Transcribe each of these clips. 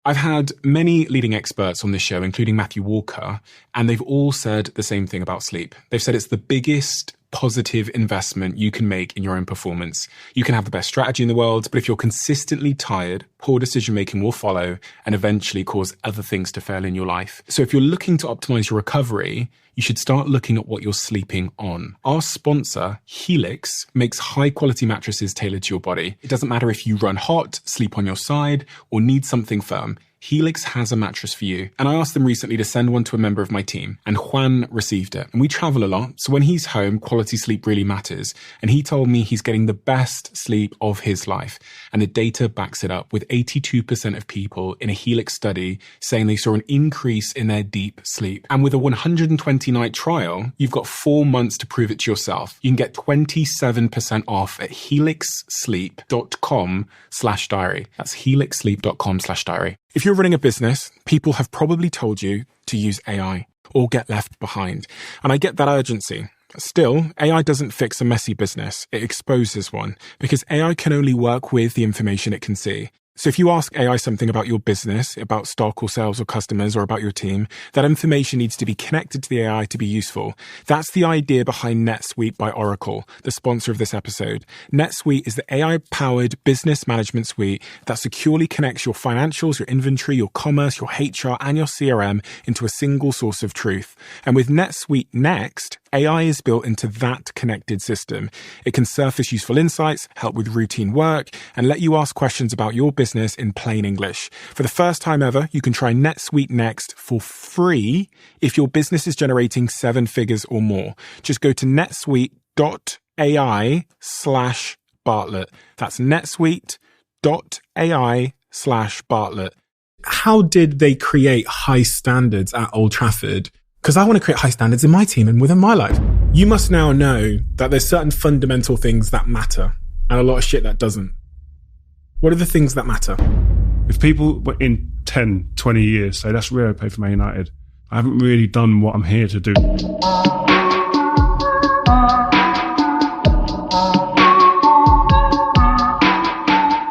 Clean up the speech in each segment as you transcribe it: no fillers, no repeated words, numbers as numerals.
I've had many leading experts on this show, including Matthew Walker, and they've all said the same thing about sleep. They've said it's the biggest positive investment you can make in your own performance. You can have the best strategy in the world, but if you're consistently tired, poor decision-making will follow and eventually cause other things to fail in your life. So if you're looking to optimize your recovery, you should start looking at what you're sleeping on. Our sponsor, Helix, makes high-quality mattresses tailored to your body. It doesn't matter if you run hot, sleep on your side, or need something firm. Helix has a mattress for you. And I asked them recently to send one to a member of my team, and Juan received it. And we travel a lot, so when he's home, quality sleep really matters. And he told me he's getting the best sleep of his life. And the data backs it up, with 82% of people in a Helix study saying they saw an increase in their deep sleep. And with a 120-night trial, you've got 4 months to prove it to yourself. You can get 27% off at helixsleep.com/diary. That's helixsleep.com/diary. If you're running a business, people have probably told you to use AI or get left behind. And I get that urgency. Still, AI doesn't fix a messy business. It exposes one, because AI can only work with the information it can see. So if you ask AI something about your business, about stock or sales or customers or about your team, that information needs to be connected to the AI to be useful. That's the idea behind NetSuite by Oracle, the sponsor of this episode. NetSuite is the AI-powered business management suite that securely connects your financials, your inventory, your commerce, your HR, and your CRM into a single source of truth. And with NetSuite Next, AI is built into that connected system. It can surface useful insights, help with routine work, and let you ask questions about your business in plain English. For the first time ever, you can try NetSuite Next for free if your business is generating 7 figures or more. Just go to netsuite.ai/Bartlett. That's netsuite.ai/Bartlett. How did they create high standards at Old Trafford? Because I want to create high standards in my team and within my life. You must now know that there's certain fundamental things that matter and a lot of shit that doesn't. What are the things that matter? If people in 10, 20 years say, that's Rio played for Man United, I haven't really done what I'm here to do.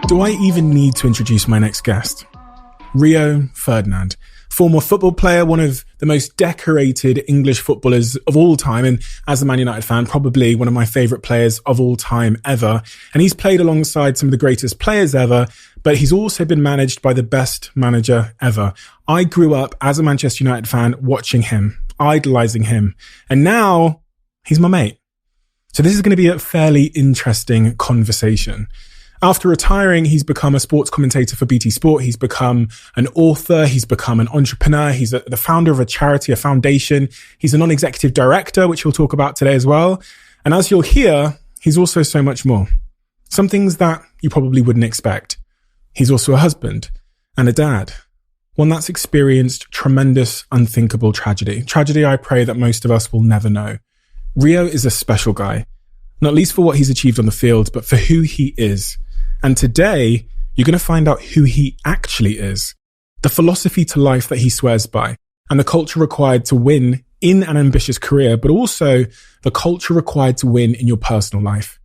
Do I even need to introduce my next guest? Rio Ferdinand, former football player, one of the most decorated English footballers of all time, and as a Man United fan, probably one of my favourite players of all time ever. And he's played alongside some of the greatest players ever, but he's also been managed by the best manager ever. I grew up as a Manchester United fan watching him, idolising him, and now he's my mate. So this is going to be a fairly interesting conversation. After retiring, he's become a sports commentator for BT Sport. He's become an author. He's become an entrepreneur. He's the founder of a charity, a foundation. He's a non-executive director, which we'll talk about today as well. And as you'll hear, he's also so much more. Some things that you probably wouldn't expect. He's also a husband and a dad. One that's experienced tremendous, unthinkable tragedy. Tragedy I pray that most of us will never know. Rio is a special guy, not least for what he's achieved on the field, but for who he is. And today, you're going to find out who he actually is, the philosophy to life that he swears by, and the culture required to win in an ambitious career, but also the culture required to win in your personal life.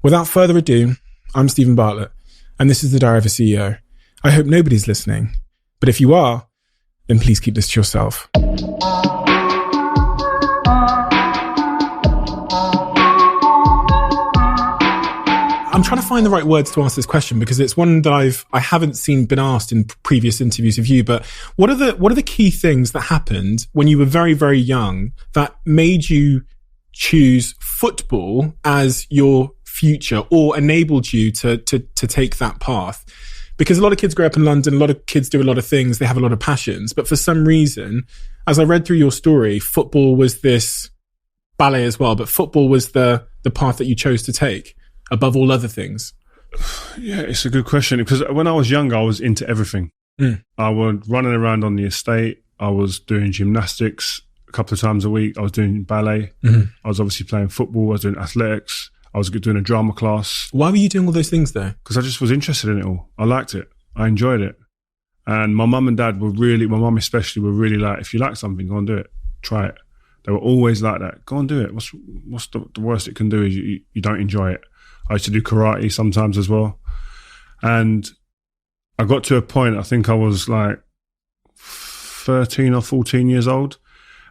Without further ado, I'm Stephen Bartlett, and this is the Diary of a CEO. I hope nobody's listening, but if you are, then please keep this to yourself. I'm trying to find the right words to ask this question because it's one that I haven't been asked in previous interviews of you. But what are the key things that happened when you were very, very young that made you choose football as your future or enabled you to take that path? Because a lot of kids grow up in London, a lot of kids do a lot of things, they have a lot of passions, but for some reason, as I read through your story, football was this ballet as well, but football was the path that you chose to take above all other things? Yeah, it's a good question because when I was younger, I was into everything. I was running around on the estate. I was doing gymnastics a couple of times a week. I was doing ballet. I was obviously playing football. I was doing athletics. I was doing a drama class. Why were you doing all those things though? Because I just was interested in it all. I liked it. I enjoyed it. And my mum and dad were really, my mum especially, were really like, if you like something, go and do it. Try it. They were always like that. Go and do it. What's the worst it can do is you don't enjoy it. I used to do karate sometimes as well. And I got to a point, I think I was like 13 or 14 years old.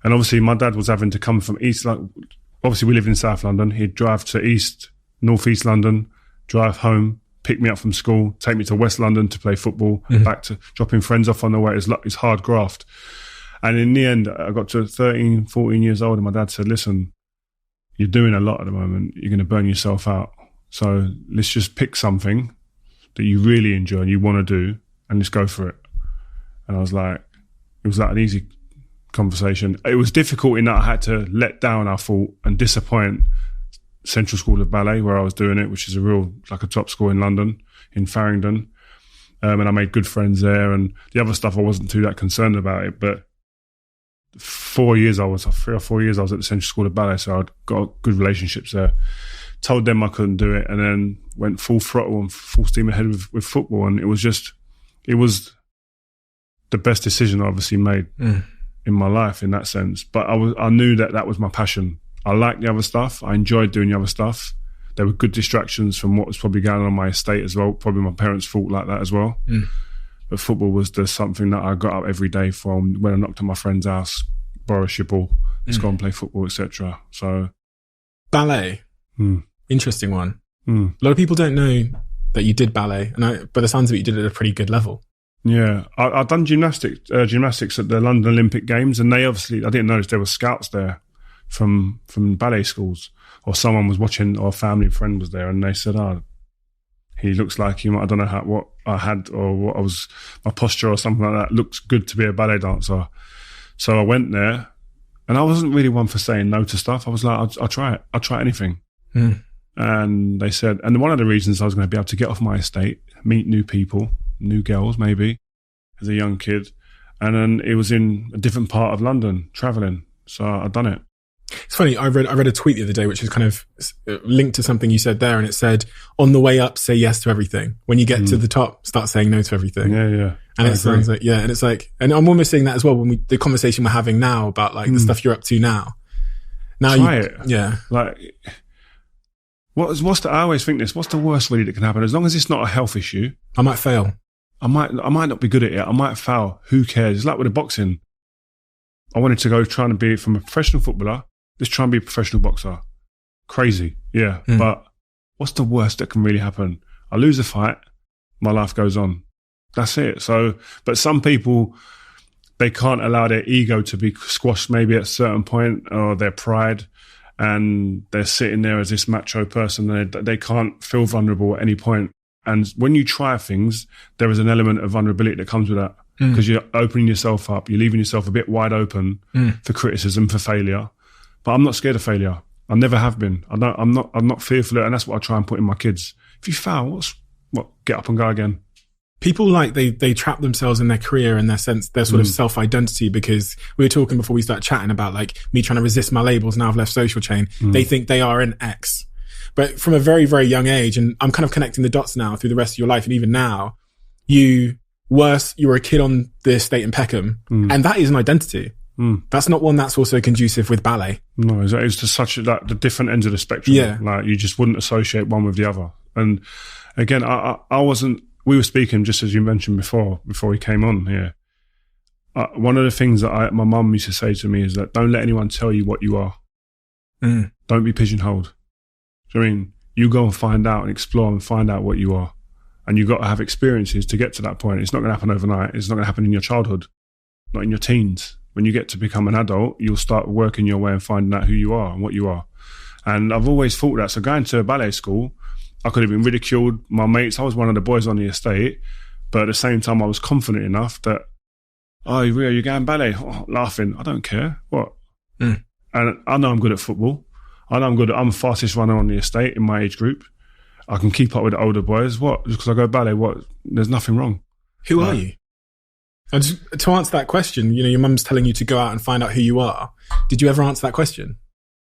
And obviously my dad was having to come from East London. Obviously we lived in South London. He'd drive to North East London, drive home, pick me up from school, take me to West London to play football, back to dropping friends off on the way. It's hard graft. And in the end, I got to 13, 14 years old and my dad said, listen, you're doing a lot at the moment. You're going to burn yourself out. So let's just pick something that you really enjoy and you want to do and just go for it. And I was like, it was like an easy conversation. It was difficult in that I had to let down, I thought, and disappoint Central School of Ballet where I was doing it, which is a top school in London, in Farringdon. And I made good friends there, and the other stuff I wasn't too that concerned about it. But 3 or 4 years I was at the Central School of Ballet, so I'd got good relationships there. Told them I couldn't do it, and then went full throttle and full steam ahead with football. And it was the best decision I obviously made in my life in that sense. But I knew that was my passion. I liked the other stuff. I enjoyed doing the other stuff. There were good distractions from what was probably going on in my estate as well. Probably my parents thought like that as well. But football was just something that I got up every day from. When I knocked on my friend's house, borrow a shibble, let's go and play football, etc. So ballet, interesting one. A lot of people don't know that you did ballet, and by the sounds of it, you did it at a pretty good level. Yeah, I've done gymnastics at the London Olympic Games, and I didn't notice there were scouts there from ballet schools, or someone was watching, or a family friend was there, and they said, he looks like him. I don't know what I had or what I was, my posture or something like that looks good to be a ballet dancer. So I went there, and I wasn't really one for saying no to stuff. I was like, I'll try it. I'll try anything. And they said, and one of the reasons I was going to be able to get off my estate, meet new people, new girls maybe, as a young kid. And then it was in a different part of London, travelling. So I'd done it. It's funny, I read a tweet the other day which is kind of linked to something you said there, and it said, on the way up, say yes to everything. When you get to the top, start saying no to everything. Yeah. And it sounds like, and it's like, and I'm almost saying that as well when the conversation we're having now about like the stuff you're up to now. Try it. Yeah. Like, I always think this, what's the worst really that can happen? As long as it's not a health issue. I might fail. I might not be good at it. I might fail. Who cares? It's like with the boxing. I wanted to go trying to be from a professional footballer. Let's try and be a professional boxer. Crazy. Yeah. But what's the worst that can really happen? I lose a fight. My life goes on. That's it. So, but some people, they can't allow their ego to be squashed maybe at a certain point, or their pride, and they're sitting there as this macho person, and they can't feel vulnerable at any point. And when you try things, there is an element of vulnerability that comes with that, because you're opening yourself up, you're leaving yourself a bit wide open for criticism, for failure. But I'm not scared of failure. I never have been. I'm not fearful of it, and that's what I try and put in my kids. If you fail, get up and go again. People they trap themselves in their career and their sort of self-identity, because we were talking before we started chatting about like me trying to resist my labels. Now I've left Social Chain. They think they are an X, but from a very, very young age, and I'm kind of connecting the dots now through the rest of your life. And even now, you were a kid on the estate in Peckham, and that is an identity. That's not one that's also conducive with ballet. No, it's just such the different ends of the spectrum. Yeah. Like you just wouldn't associate one with the other. And again, I wasn't, we were speaking just as you mentioned before we came on here. One of the things that my mum used to say to me is that don't let anyone tell you what you are. Don't be pigeonholed. I mean, you go and find out and explore and find out what you are. And you've got to have experiences to get to that point. It's not going to happen overnight. It's not going to happen in your childhood, not in your teens. When you get to become an adult, you'll start working your way and finding out who you are and what you are. And I've always thought that. So going to a ballet school, I could have been ridiculed. My mates, I was one of the boys on the estate, but at the same time, I was confident enough that, oh, Rio, you're going ballet? Oh, laughing. I don't care. What? And I know I'm good at football. I know I'm the fastest runner on the estate in my age group. I can keep up with the older boys. What? Just because I go ballet, what? There's nothing wrong. Who are you? And to answer that question, your mum's telling you to go out and find out who you are. Did you ever answer that question?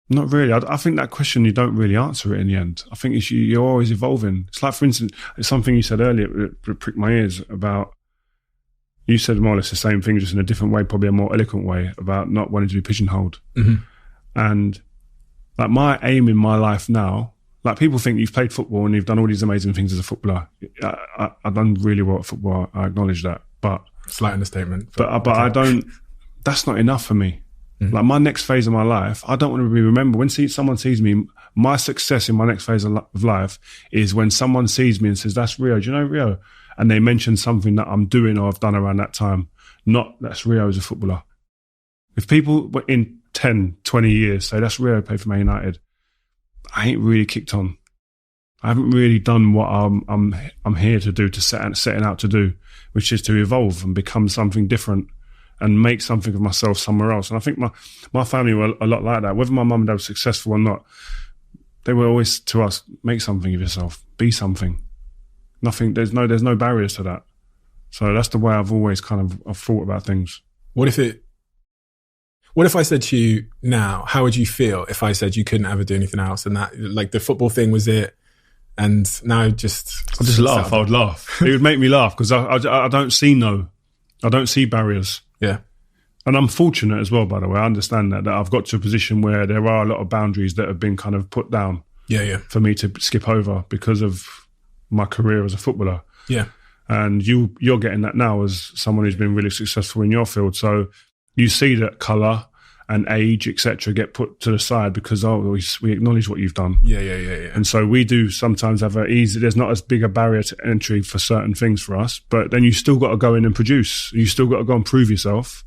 Not really. I think that question, you don't really answer it in the end. I think you're always evolving. It's like, for instance, it's something you said earlier that pricked my ears about, you said more or less the same thing, just in a different way, probably a more eloquent way, about not wanting to be pigeonholed. And like my aim in my life now Like, people think you've played football and you've done all these amazing things as a footballer. I've done really well at football. I acknowledge that. But slight understatement. But I don't, that's not enough for me. Like, my next phase of my life, I don't want to be remembered. When someone sees me, my success in my next phase of life is when someone sees me and says, that's Rio. Do you know Rio? And they mention something that I'm doing or I've done around that time. Not, that's Rio as a footballer. If people in 10, 20 years say, that's Rio, played for Man United, I ain't really kicked on. I haven't really done what I'm here to do, setting out to do, which is to evolve and become something different and make something of myself somewhere else. And I think my family were a lot like that. Whether my mum and dad were successful or not, they were always to us, make something of yourself, be something. Nothing, there's no barriers to that. So that's the way I've always I've thought about things. What if I said to you now, how would you feel if I said you couldn't ever do anything else and that, like, the football thing was it, and now I'd just laugh. I would laugh. It would make me laugh because I don't see barriers. Yeah. And I'm fortunate as well, by the way. I understand that I've got to a position where there are a lot of boundaries that have been kind of put down for me to skip over because of my career as a footballer. Yeah. And you're getting that now as someone who's been really successful in your field. So you see that colour and age, etc., get put to the side because we acknowledge what you've done. Yeah. And so we do sometimes have there's not as big a barrier to entry for certain things for us, but then you still got to go in and produce. You still got to go and prove yourself.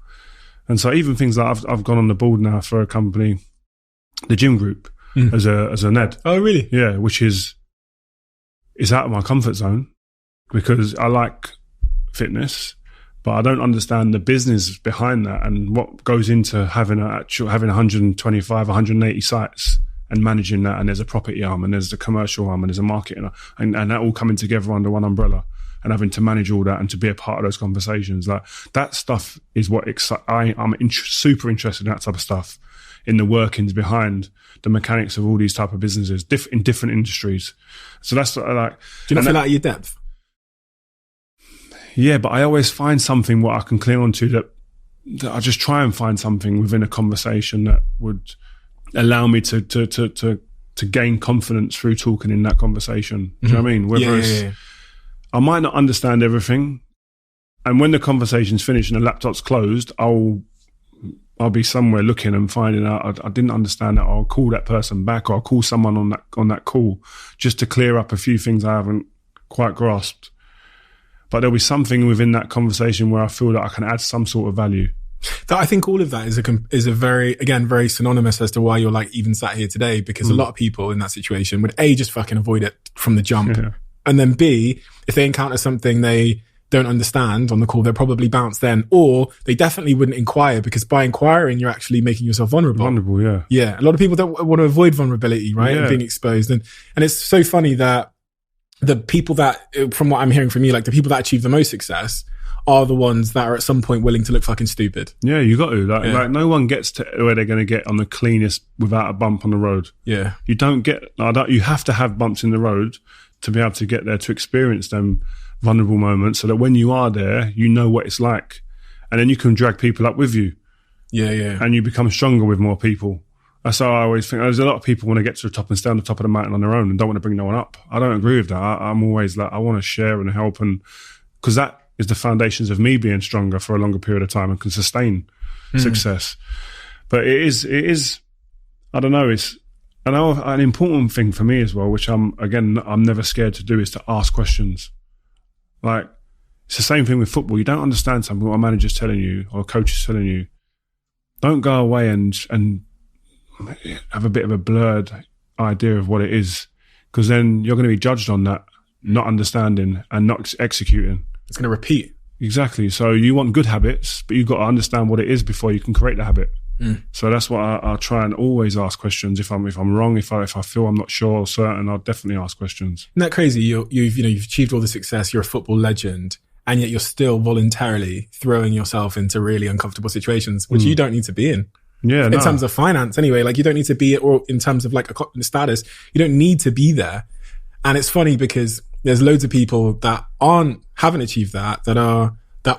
And so even things like I've gone on the board now for a company, the Gym Group, as a NED. Oh, really? Yeah, which is out of my comfort zone because I like fitness, but I don't understand the business behind that and what goes into having 125, 180 sites and managing that. And there's a property arm and there's the commercial arm and there's a marketing arm, and that all coming together under one umbrella and having to manage all that and to be a part of those conversations. Like, that stuff is what I'm super interested in, that type of stuff, in the workings behind the mechanics of all these type of businesses in different industries. So that's what I like. Do you not feel out of your depth? Yeah, but I always find something what I can cling on to that I just try and find something within a conversation that would allow me to gain confidence through talking in that conversation. Do you know what I mean? Whether I might not understand everything, and when the conversation's finished and the laptop's closed, I'll be somewhere looking and finding out I didn't understand that. I'll call that person back, or I'll call someone on that call just to clear up a few things I haven't quite grasped. But there'll be something within that conversation where I feel that I can add some sort of value. I think all of that is a very, again, very synonymous as to why you're like even sat here today, because a lot of people in that situation would A, just fucking avoid it from the jump. Yeah. And then B, if they encounter something they don't understand on the call, they'll probably bounce then, or they definitely wouldn't inquire, because by inquiring, you're actually making yourself vulnerable. Vulnerable, yeah. Yeah. A lot of people don't want to avoid vulnerability, right? And being exposed. And it's so funny that the people that, from what I'm hearing from you, like the people that achieve the most success are the ones that are at some point willing to look fucking stupid. Yeah, you got to. Like no one gets to where they're going to get on the cleanest without a bump on the road. Yeah. You don't get, you have to have bumps in the road to be able to get there, to experience them vulnerable moments, so that when you are there, you know what it's like. And then you can drag people up with you. Yeah, yeah. And you become stronger with more people. That's how I always think. There's a lot of people want to get to the top and stay on the top of the mountain on their own and don't want to bring no one up. I don't agree with that. I'm always like, I want to share and help, and because that is the foundations of me being stronger for a longer period of time and can sustain success. But it is, I don't know, it's an important thing for me as well, which I'm never scared to do, is to ask questions. Like, it's the same thing with football. You don't understand something, what a manager's telling you or a coach is telling you, don't go away and have a bit of a blurred idea of what it is, because then you're going to be judged on that, not understanding and not executing. It's going to repeat. Exactly. So you want good habits, but you've got to understand what it is before you can create the habit. So that's why I try and always ask questions. If I'm wrong, if I feel I'm not sure or certain, I'll definitely ask questions. Isn't that crazy? You've achieved all the success. You're a football legend, and yet you're still voluntarily throwing yourself into really uncomfortable situations, which you don't need to be in. Yeah, in terms of finance, anyway. Like, you don't need to be, or in terms of like a status, you don't need to be there. And it's funny because there's loads of people that haven't achieved that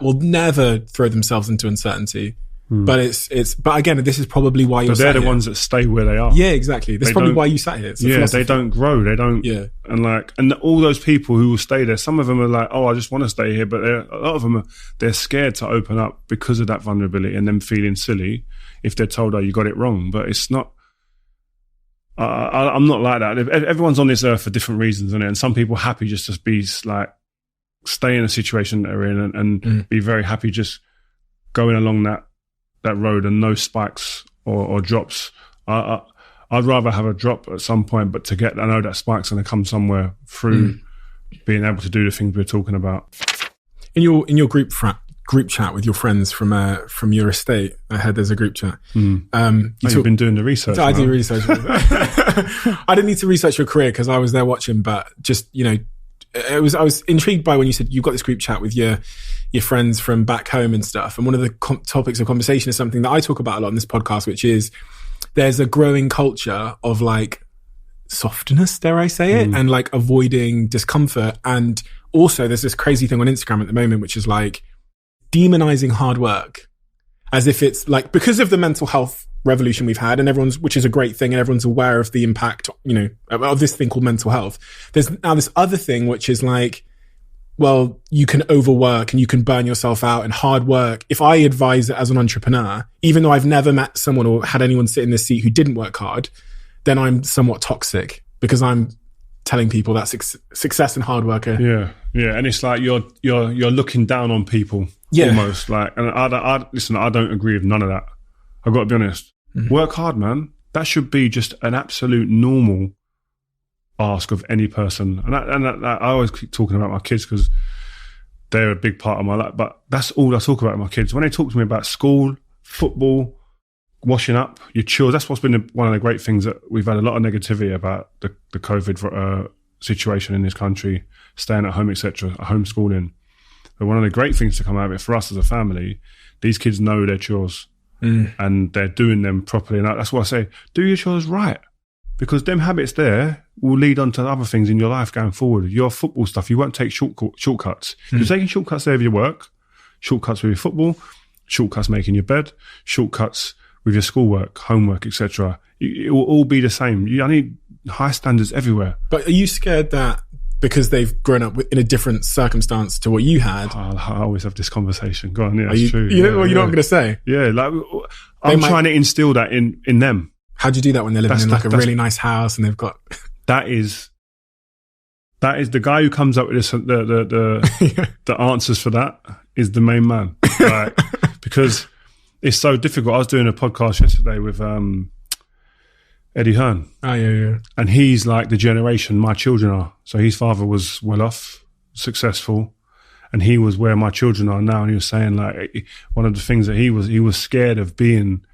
will never throw themselves into uncertainty. But but again, this is probably why you're. But they're the here. ones that stay where they are. Yeah, exactly. That's probably why you sat here. They don't grow. They don't. Yeah. And all those people who will stay there, some of them are like, oh, I just want to stay here. But a lot of them they're scared to open up because of that vulnerability and them feeling silly if they're told, oh, you got it wrong. But it's not. I'm not like that. Everyone's on this earth for different reasons, isn't it? And some people happy just to be like, stay in a situation that they're in and be very happy just going along that road and no spikes or drops. I'd rather have a drop at some point, but I know that spike's going to come somewhere through being able to do the things we're talking about. In your group chat with your friends from your estate, I heard there's a group chat. You've been doing the research. I do research. I didn't need to research your career because I was there watching, but just, I was intrigued by when you said you've got this group chat with your friends from back home and stuff. And one of the topics of conversation is something that I talk about a lot on this podcast, which is there's a growing culture of like softness, dare I say it, and like avoiding discomfort. And also there's this crazy thing on Instagram at the moment, which is like demonizing hard work as if it's like, because of the mental health revolution we've had, and which is a great thing, and everyone's aware of the impact, of this thing called mental health. There's now this other thing, which is like, well, you can overwork and you can burn yourself out, and hard work. If I advise it as an entrepreneur, even though I've never met someone or had anyone sit in this seat who didn't work hard, then I'm somewhat toxic because I'm telling people that success and hard work are. Yeah. And it's like you're looking down on people almost like, and I don't agree with none of that. I've got to be honest. Work hard, man. That should be just an absolute normal ask of any person. And I always keep talking about my kids because they're a big part of my life. But that's all I talk about with my kids. When they talk to me about school, football, washing up, your chores, that's what's been one of the great things that we've had a lot of negativity about the COVID situation in this country, staying at home, etc., homeschooling. But one of the great things to come out of it for us as a family, these kids know their chores. And they're doing them properly. And that's why I say, do your chores right. Because them habits there will lead on to other things in your life going forward. Your football stuff, you won't take shortcuts. You're taking shortcuts there with your work, shortcuts with your football, shortcuts making your bed, shortcuts with your schoolwork, homework, etc. It will all be the same. I need high standards everywhere. But are you scared that because they've grown up in a different circumstance to what you had? I always have this conversation. Go on, yeah, it's true. You know what I'm going to say? Yeah, like I'm trying to instill that in them. How do you do that when they're living in like a really nice house and they've got... That is the guy who comes up with the answers for that is the main man. Right? Because it's so difficult. I was doing a podcast yesterday with Eddie Hearn. Oh, yeah. And he's like the generation my children are. So his father was well off, successful, and he was where my children are now. And he was saying like one of the things that he was scared of being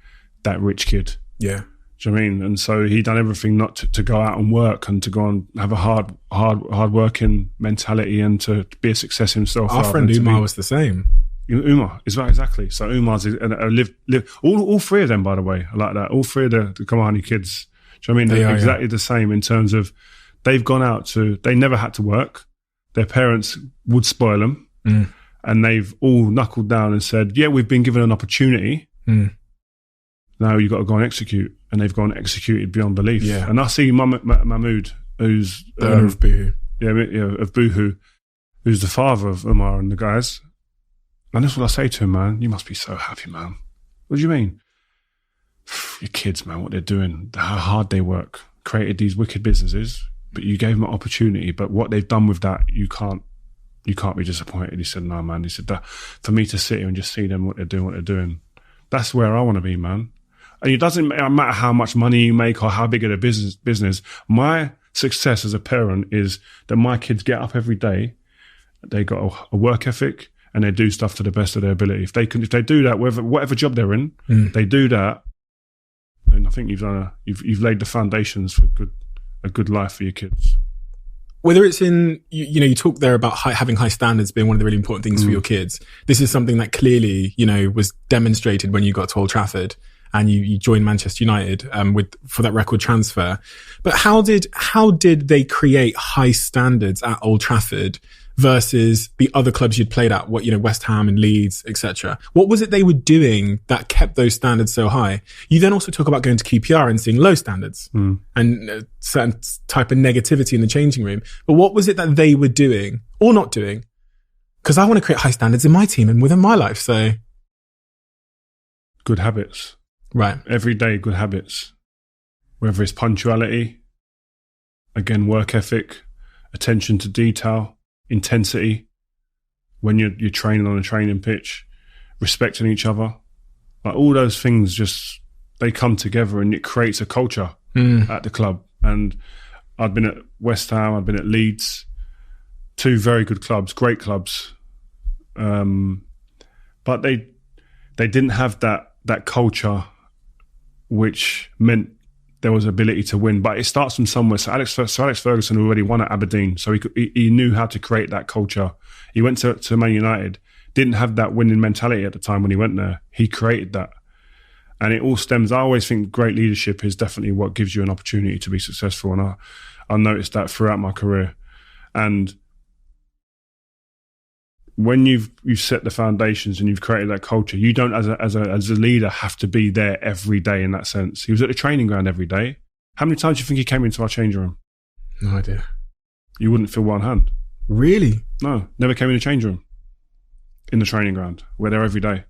that rich kid. Yeah. Do you know what I mean? And so he done everything not to go out and work and to go and have a hard working mentality and to be a success himself. Our friend Umar was the same. Umar is right, exactly. So Umar's live all three of them, by the way, are like that. All three of the Kamani kids. Do you know what I mean? They're exactly the same in terms of they've gone out they never had to work. Their parents would spoil them. And they've all knuckled down and said, yeah, we've been given an opportunity. Now you've got to go and execute. And they've gone and executed beyond belief. Yeah. And I see Mahmood, who's the owner of Boohoo. Of Boohoo, who's the father of Umar and the guys. And that's what I say to him, man. You must be so happy, man. What do you mean? Your kids, man, what they're doing, how hard they work, created these wicked businesses, but you gave them an opportunity. But what they've done with that, you can't be disappointed. He said, no, man. He said that for me to sit here and just see them, what they're doing, that's where I want to be, man. And it doesn't matter how much money you make or how big of a business. My success as a parent is that my kids get up every day, they got a work ethic, and they do stuff to the best of their ability. If they do that, whatever job they're in, they do that, then I think you've laid the foundations for a good life for your kids. Whether it's in, you talk there about having high standards being one of the really important things for your kids. This is something that clearly, was demonstrated when you got to Old Trafford and you joined Manchester United for that record transfer. But how did they create high standards at Old Trafford versus the other clubs you'd played at, West Ham and Leeds, etc. What was it they were doing that kept those standards so high? You then also talk about going to QPR and seeing low standards and a certain type of negativity in the changing room. But what was it that they were doing or not doing? Because I want to create high standards in my team and within my life. So good habits. Right. Every day, good habits. Whether it's punctuality, again, work ethic, attention to detail, intensity, when you're training on a training pitch, respecting each other. Like all those things they come together and it creates a culture at the club. And I'd been at West Ham, I'd been at Leeds, 2 very good clubs, great clubs. But they didn't have that culture which meant there was ability to win. But it starts from somewhere. Sir Alex Ferguson already won at Aberdeen, so he knew how to create that culture. He went to Man United, didn't have that winning mentality at the time when he went there. He created that. And it all stems, I always think great leadership is definitely what gives you an opportunity to be successful. And I noticed that throughout my career. And when you've set the foundations and you've created that culture, you don't, as a leader, have to be there every day in that sense. He was at the training ground every day. How many times do you think he came into our changing room? No idea. You wouldn't feel one hand. Really? No, never came in the change room. In the training ground. We're there every day.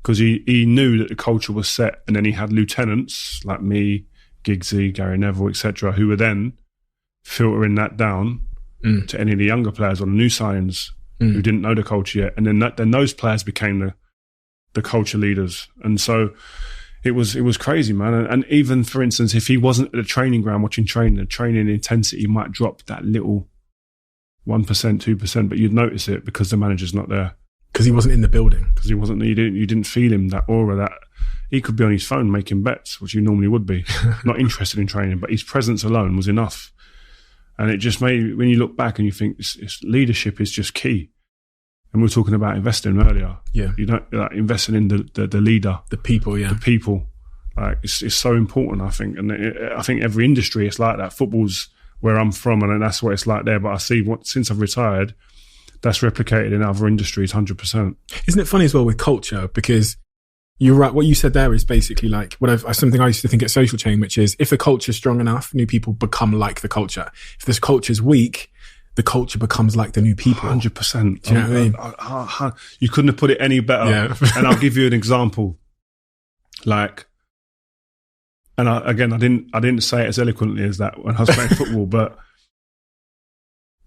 Because he knew that the culture was set, and then he had lieutenants like me, Giggsy, Gary Neville, etc., who were then filtering that down to any of the younger players or the new signings who didn't know the culture yet. And then those players became the culture leaders. And so it was crazy, man. And even, for instance, if he wasn't at the training ground watching training, the training intensity might drop that little 1%, 2%, but you'd notice it because the manager's not there. Because he wasn't in the building. Because you didn't feel him, that aura, that he could be on his phone making bets, which you normally would be, not interested in training, but his presence alone was enough. And it just made, when you look back and you think it's leadership is just key. And we were talking about investing earlier. Yeah. You don't investing in the leader. The people, yeah. The people. Like it's so important, I think. And I think every industry it's like that. Football's where I'm from and that's what it's like there. But I see since I've retired, that's replicated in other industries 100%. Isn't it funny as well with culture? Because you're right. What you said there is basically like something I used to think at Social Chain, which is if the culture is strong enough, new people become like the culture. If this culture is weak, the culture becomes like the new people. 100%. Do you know what I mean? You couldn't have put it any better. Yeah. And I'll give you an example. Like, and I didn't say it as eloquently as that when I was playing football, but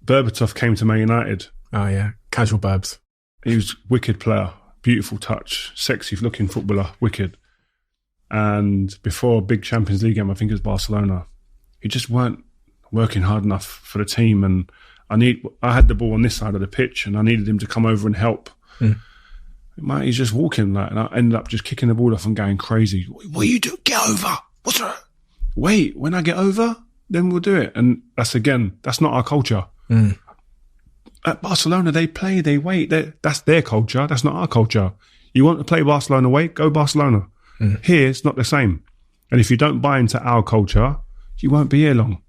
Berbatov came to Man United. Oh yeah, casual Burbs. He was a wicked player, beautiful touch, sexy looking footballer, wicked. And before a big Champions League game, I think it was Barcelona, he just weren't working hard enough for the team. And I had the ball on this side of the pitch and I needed him to come over and help. Mate, he's just walking like, and I ended up just kicking the ball off and going crazy. What are you doing? Get over. What's that? Wait, when I get over, then we'll do it. And that's not our culture. At Barcelona, they play, they wait. That's their culture. That's not our culture. You want to play Barcelona away? Go Barcelona. Here, it's not the same. And if you don't buy into our culture, you won't be here long.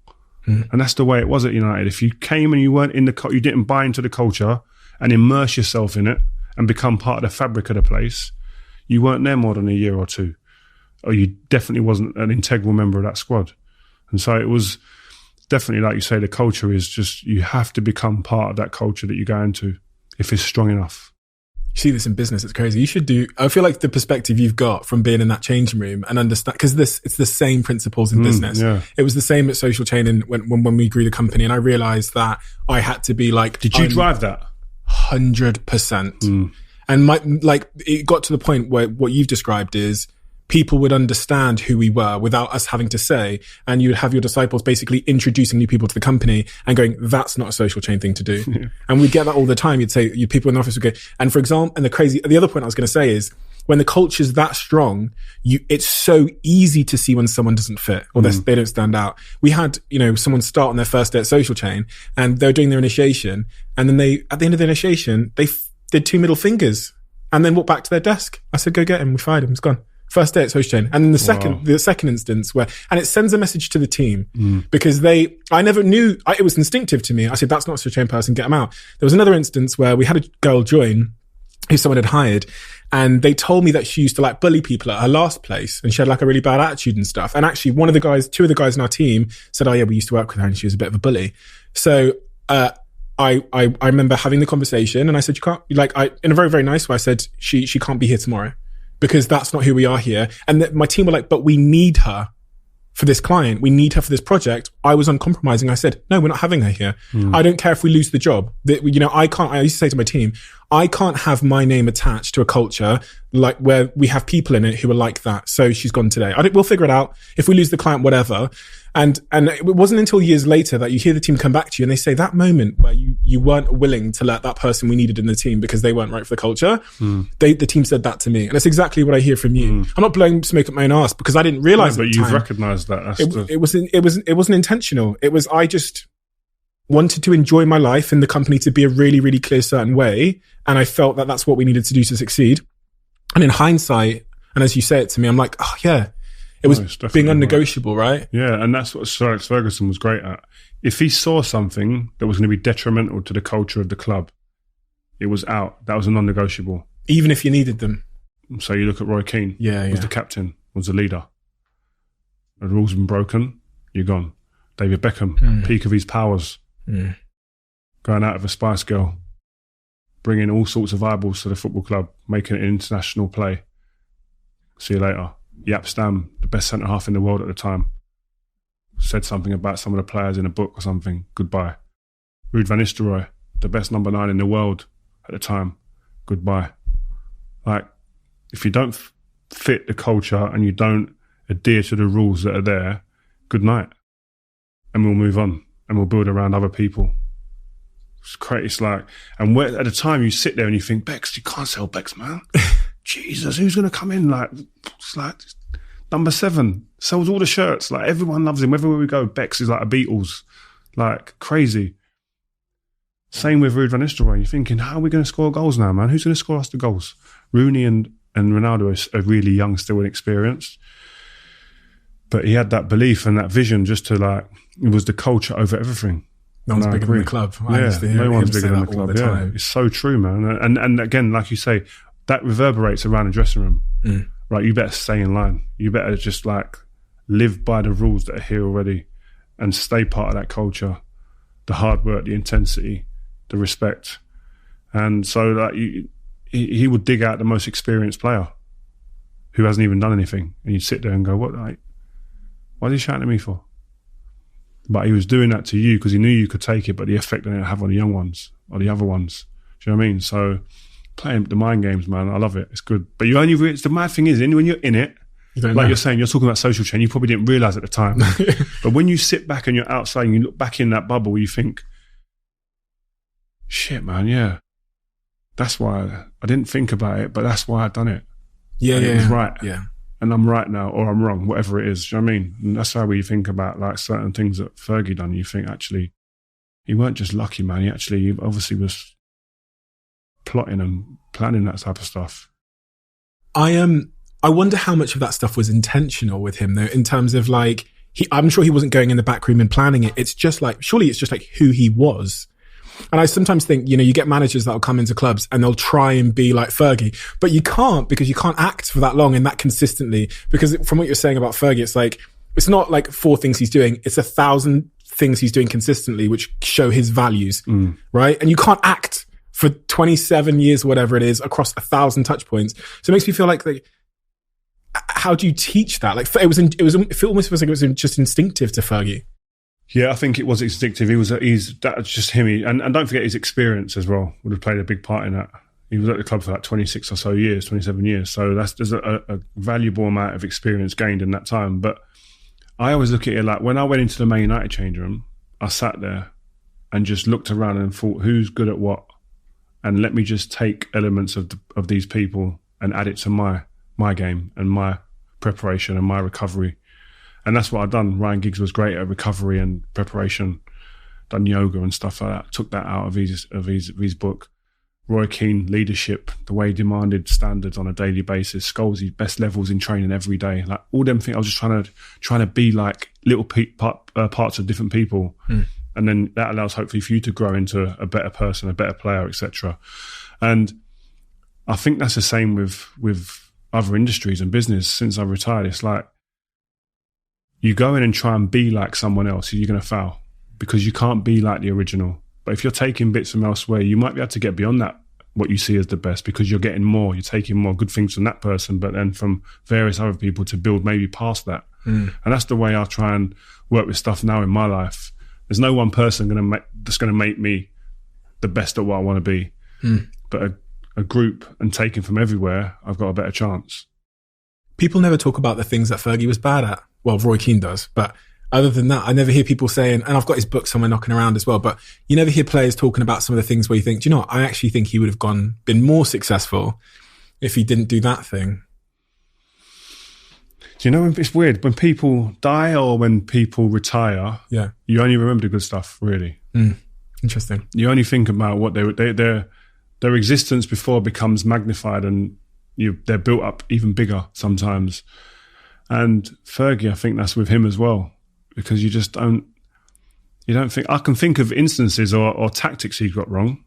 And that's the way it was at United. If you came and you weren't you didn't buy into the culture and immerse yourself in it and become part of the fabric of the place, you weren't there more than a year or two. Or you definitely wasn't an integral member of that squad. And so it was definitely, like you say, the culture is just, you have to become part of that culture that you go into if it's strong enough. You see this in business, it's crazy. I feel like the perspective you've got from being in that changing room and understand, because it's the same principles in business. Yeah. It was the same at Social Chain and when we grew the company, and I realised that I had to be like... Did you drive that? 100%. And it got to the point where what you've described is people would understand who we were without us having to say, and you would have your disciples basically introducing new people to the company and going, that's not a Social Chain thing to do. Yeah. And we'd get that all the time. You'd say, people in the office would go, and for example, and the other point I was going to say is, when the culture's that strong, it's so easy to see when someone doesn't fit or they don't stand out. We had, someone start on their first day at Social Chain and they were doing their initiation, and then at the end of the initiation, they did 2 middle fingers and then walked back to their desk. I said, go get him. We fired him. He's gone. First day at social chain. And then the second instance and it sends a message to the team because I never knew, it was instinctive to me. I said, that's not a social chain person, get them out. There was another instance where we had a girl join who someone had hired, and they told me that she used to like bully people at her last place and she had like a really bad attitude and stuff. And actually two of the guys in our team said, oh yeah, we used to work with her and she was a bit of a bully. So, I remember having the conversation and I said, you can't, in a very, very nice way, I said, she can't be here tomorrow because that's not who we are here. And my team were like, but we need her for this client. We need her for this project. I was uncompromising. I said, no, we're not having her here. I don't care if we lose the job. I used to say to my team, I can't have my name attached to a culture like where we have people in it who are like that. So she's gone today. We'll figure it out. If we lose the client, whatever. And it wasn't until years later that you hear the team come back to you and they say that moment where you weren't willing to let that person we needed in the team because they weren't right for the culture. The team said that to me. And that's exactly what I hear from you. I'm not blowing smoke up my own arse because I didn't realize but you've recognized that. It wasn't intentional. It was, I just wanted to enjoy my life and the company to be a really, really clear certain way. And I felt that that's what we needed to do to succeed. And in hindsight, and as you say it to me, I'm like, oh yeah, it was being unnegotiable, right? Yeah, and that's what Sir Alex Ferguson was great at. If he saw something that was going to be detrimental to the culture of the club, it was out. That was a non-negotiable. Even if you needed them. So you look at Roy Keane. Was the captain, was the leader. The rules have been broken, you're gone. David Peckham, peak of his powers. Going out of a Spice Girl. Bringing all sorts of eyeballs to the football club, making it an international play. See you later. Jaap Stam, the best centre-half in the world at the time, said something about some of the players in a book or something. Goodbye. Ruud van Nistelrooy, the best number 9 in the world at the time. Goodbye. Like, if you don't fit the culture and you don't adhere to the rules that are there, good night. And we'll move on and we'll build around other people. It's crazy. It's like, and at the time you sit there and you think, Bex, you can't sell Bex, man. Jesus, who's going to come in? Like, it's like number 7 sells all the shirts. Like, everyone loves him. Everywhere we go, Bex is like a Beatles. Like, crazy. Same with Ruud van Nistelrooy. You're thinking, how are we going to score goals now, man? Who's going to score us the goals? Rooney and Ronaldo are really young, still inexperienced. But he had that belief and that vision just to like, it was the culture over everything. No one's bigger than the club. No one's bigger than the club. Yeah, it's so true, man. And again, like you say, that reverberates around the dressing room. Right, you better stay in line. You better just like live by the rules that are here already and stay part of that culture, the hard work, the intensity, the respect. And so that he would dig out the most experienced player who hasn't even done anything. And you'd sit there and go, what is he shouting at me for? But he was doing that to you because he knew you could take it, but the effect that it have on the young ones or the other ones. Do you know what I mean? So playing the mind games, man, I love it. It's good. But you only, the mad thing is, when you're in it, you're saying, you're talking about social chain, you probably didn't realise at the time. But when you sit back and you're outside and you look back in that bubble, you think, shit, man, yeah. That's why I didn't think about it, but that's why I'd done it. Yeah, and yeah. It was right. Yeah. And I'm right now, or I'm wrong, whatever it is. Do you know what I mean? And that's how we think about like certain things that Fergie done. You think, actually, he weren't just lucky, man. He obviously was plotting and planning that type of stuff. I wonder how much of that stuff was intentional with him, though, in terms of like, I'm sure he wasn't going in the back room and planning it. It's just like, surely it's just like who he was. And I sometimes think, you get managers that will come into clubs and they'll try and be like Fergie, but you can't, because you can't act for that long and that consistently. Because from what you're saying about Fergie, it's like, it's not like 4 things he's doing. It's 1,000 things he's doing consistently, which show his values, right? And you can't act for 27 years, whatever it is, across 1,000 touch points. So it makes me feel like how do you teach that? Like it almost feels like it was just instinctive to Fergie. Yeah, I think it was instinctive. That's just him. And don't forget his experience as well would have played a big part in that. He was at the club for like 26 or so years, 27 years. So there's a valuable amount of experience gained in that time. But I always look at it like when I went into the Man United change room, I sat there and just looked around and thought, who's good at what? And let me just take elements of these people and add it to my game and my preparation and my recovery. And that's what I've done. Ryan Giggs was great at recovery and preparation, done yoga and stuff like that. Took that out of his book. Roy Keane leadership, the way he demanded standards on a daily basis, Scholes's best levels in training every day, like all them things. I was just trying to be like little parts of different people, and then that allows hopefully for you to grow into a better person, a better player, etc. And I think that's the same with other industries and business. Since I've retired, it's like you go in and try and be like someone else, you're going to fail because you can't be like the original. But if you're taking bits from elsewhere, you might be able to get beyond that, what you see as the best, because you're getting more, you're taking more good things from that person, but then from various other people to build maybe past that. And that's the way I try and work with stuff now in my life. There's no one person that's going to make me the best at what I want to be. But a group and taking from everywhere, I've got a better chance. People never talk about the things that Fergie was bad at. Well, Roy Keane does, but other than that, I never hear people saying, and I've got his book somewhere knocking around as well, but you never hear players talking about some of the things where you think, do you know what? I actually think he would have been more successful if he didn't do that thing. Do you know, it's weird when people die or when people retire, you only remember the good stuff, really. Interesting. You only think about what their existence before becomes magnified, and they're built up even bigger sometimes. And Fergie, I think that's with him as well, because you don't think. I can think of instances or tactics he got wrong.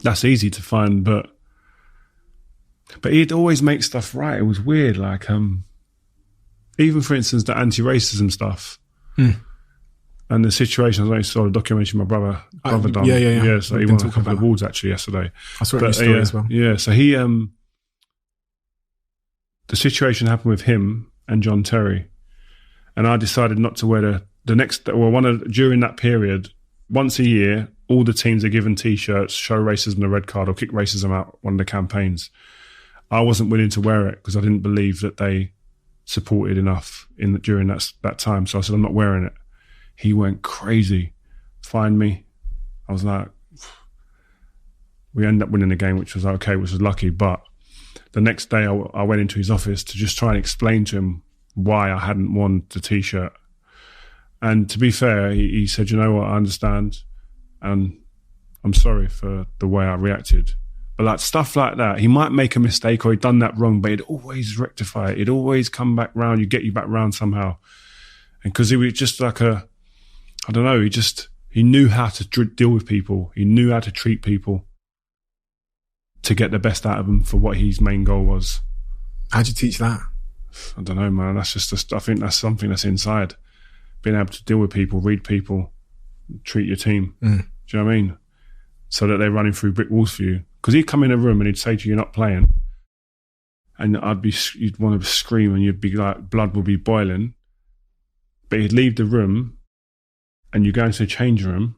That's easy to find, but he'd always make stuff right. It was weird, like even for instance the anti-racism stuff. And the situation, I saw a documentary my brother done. Yeah. So he won a couple of awards actually yesterday. I saw it in your story as well. Yeah, so he, the situation happened with him and John Terry, and I decided not to wear during that period, once a year, all the teams are given T-shirts, show racism the red card or kick racism out, one of the campaigns. I wasn't willing to wear it because I didn't believe that they supported enough during that time. So I said, I'm not wearing it. He went crazy, fined me. I was like, we ended up winning the game, which was okay, which was lucky. But the next day I went into his office to just try and explain to him why I hadn't worn the T-shirt. And to be fair, he said, you know what, I understand. And I'm sorry for the way I reacted. But like stuff like that, he might make a mistake or he'd done that wrong, but he'd always rectify it. He'd always come back round. He'd get you back round somehow. And because he was just like he knew how to deal with people. He knew how to treat people to get the best out of them for what his main goal was. How'd you teach that? I don't know, man. That's I think that's something that's inside. Being able to deal with people, read people, treat your team. Do you know what I mean? So that they're running through brick walls for you. Because he'd come in a room and he'd say to you, you're not playing. And you'd want to scream and you'd be like, blood will be boiling. But he'd leave the room and you go into the change room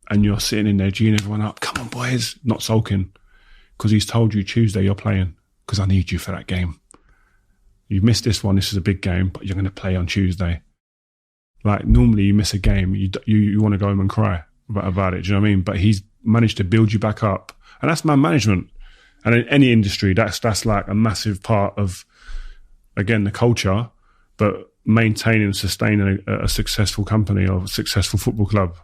and you're sitting in there geeing everyone up. Come on, boys. Not sulking. Because he's told you Tuesday you're playing because I need you for that game. You've missed this one. This is a big game, but you're going to play on Tuesday. Like normally you miss a game, you want to go home and cry about it. Do you know what I mean? But he's managed to build you back up. And that's man management. And in any industry, that's like a massive part of, again, the culture, but maintaining and sustaining a successful company or a successful football club.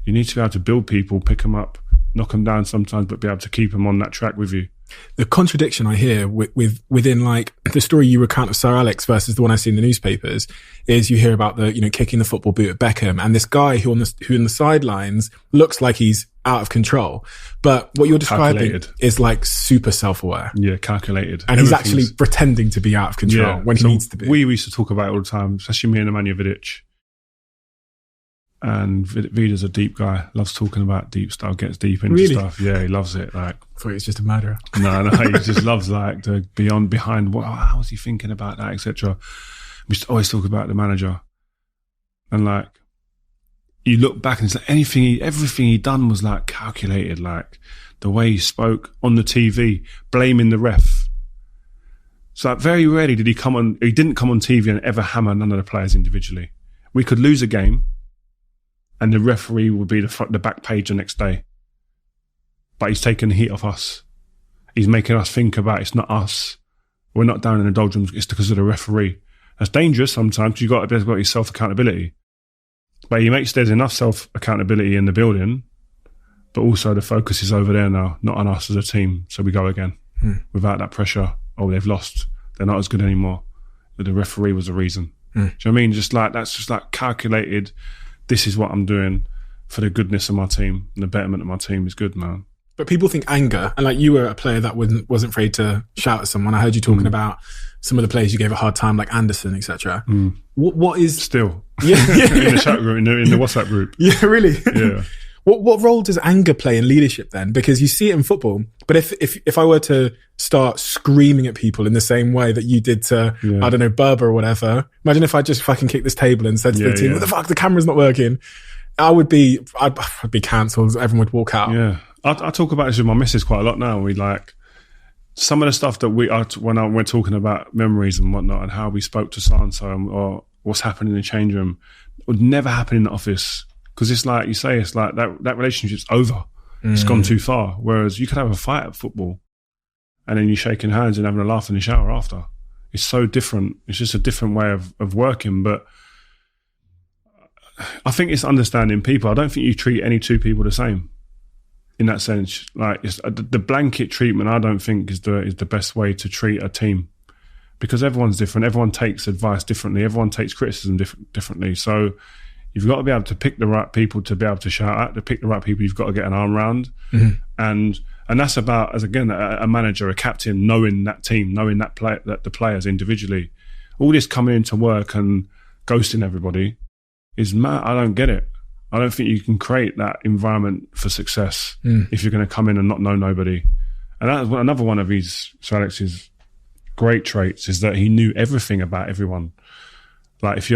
You need to be able to build people, pick them up, knock them down sometimes, but be able to keep them on that track with you. The contradiction I hear within like the story you recount of Sir Alex versus the one I see in the newspapers is you hear about the, kicking the football boot at Peckham and this guy who in the sidelines looks like he's out of control. But what you're describing is like super self-aware. Yeah, calculated. And he's actually pretending to be out of control when he needs to be. We used to talk about it all the time, especially me and Nemanja Vidic. And Vida's a deep guy, loves talking about deep stuff, gets deep into stuff. Yeah, he loves it. Like, I thought he was just a murderer. No, he just loves like the behind. How was he thinking about that, etc. We used to always talk about the manager, and like you look back and it's like everything he done was like calculated. Like the way he spoke on the TV, blaming the ref. So like, very rarely did he come on. He didn't come on TV and ever hammer none of the players individually. We could lose a game. And the referee would be the back page the next day. But he's taking the heat off us. He's making us think about it's not us. We're not down in the doldrums. It's because of the referee. That's dangerous sometimes because you've got your self-accountability. But there's enough self-accountability in the building But also the focus is over there now, not on us as a team. So we go again without that pressure. Oh, they've lost. They're not as good anymore. But the referee was the reason. Do you know what I mean? Just like, that's just like calculated. This is what I'm doing for the goodness of my team, and the betterment of my team is good, man. But people think anger, and like you were a player that wasn't afraid to shout at someone. I heard you talking about some of the players you gave a hard time, like Anderson, etc. What is still in the chat group, in the WhatsApp group? Yeah, really. Yeah. What role does anger play in leadership then? Because you see it in football, but if I were to start screaming at people in the same way that you did to, I don't know, Berber or whatever, imagine if I just fucking kicked this table and said to the team, what the fuck, the camera's not working. I'd be cancelled. Everyone would walk out. Yeah. I talk about this with my missus quite a lot now. We like some of the stuff that when we're talking about memories and whatnot and how we spoke to so-and-so or what's happening in the change room would never happen in the office. Because it's like you say, it's like that relationship's over. It's gone too far. Whereas you could have a fight at football and then you're shaking hands and having a laugh in the shower after. It's so different. It's just a different way of working. But I think it's understanding people. I don't think you treat any two people the same in that sense. Like it's, the blanket treatment, I don't think is the best way to treat a team, because everyone's different. Everyone takes advice differently. Everyone takes criticism differently. So you've got to be able to pick the right people to be able to shout at. To pick the right people, you've got to get an arm round. And that's about, as again, a manager, a captain, knowing that team, knowing that the players individually. All this coming into work and ghosting everybody is mad. I don't get it. I don't think you can create that environment for success if you're going to come in and not know nobody. And that's another one of Sir Alex's great traits, is that he knew everything about everyone. Like if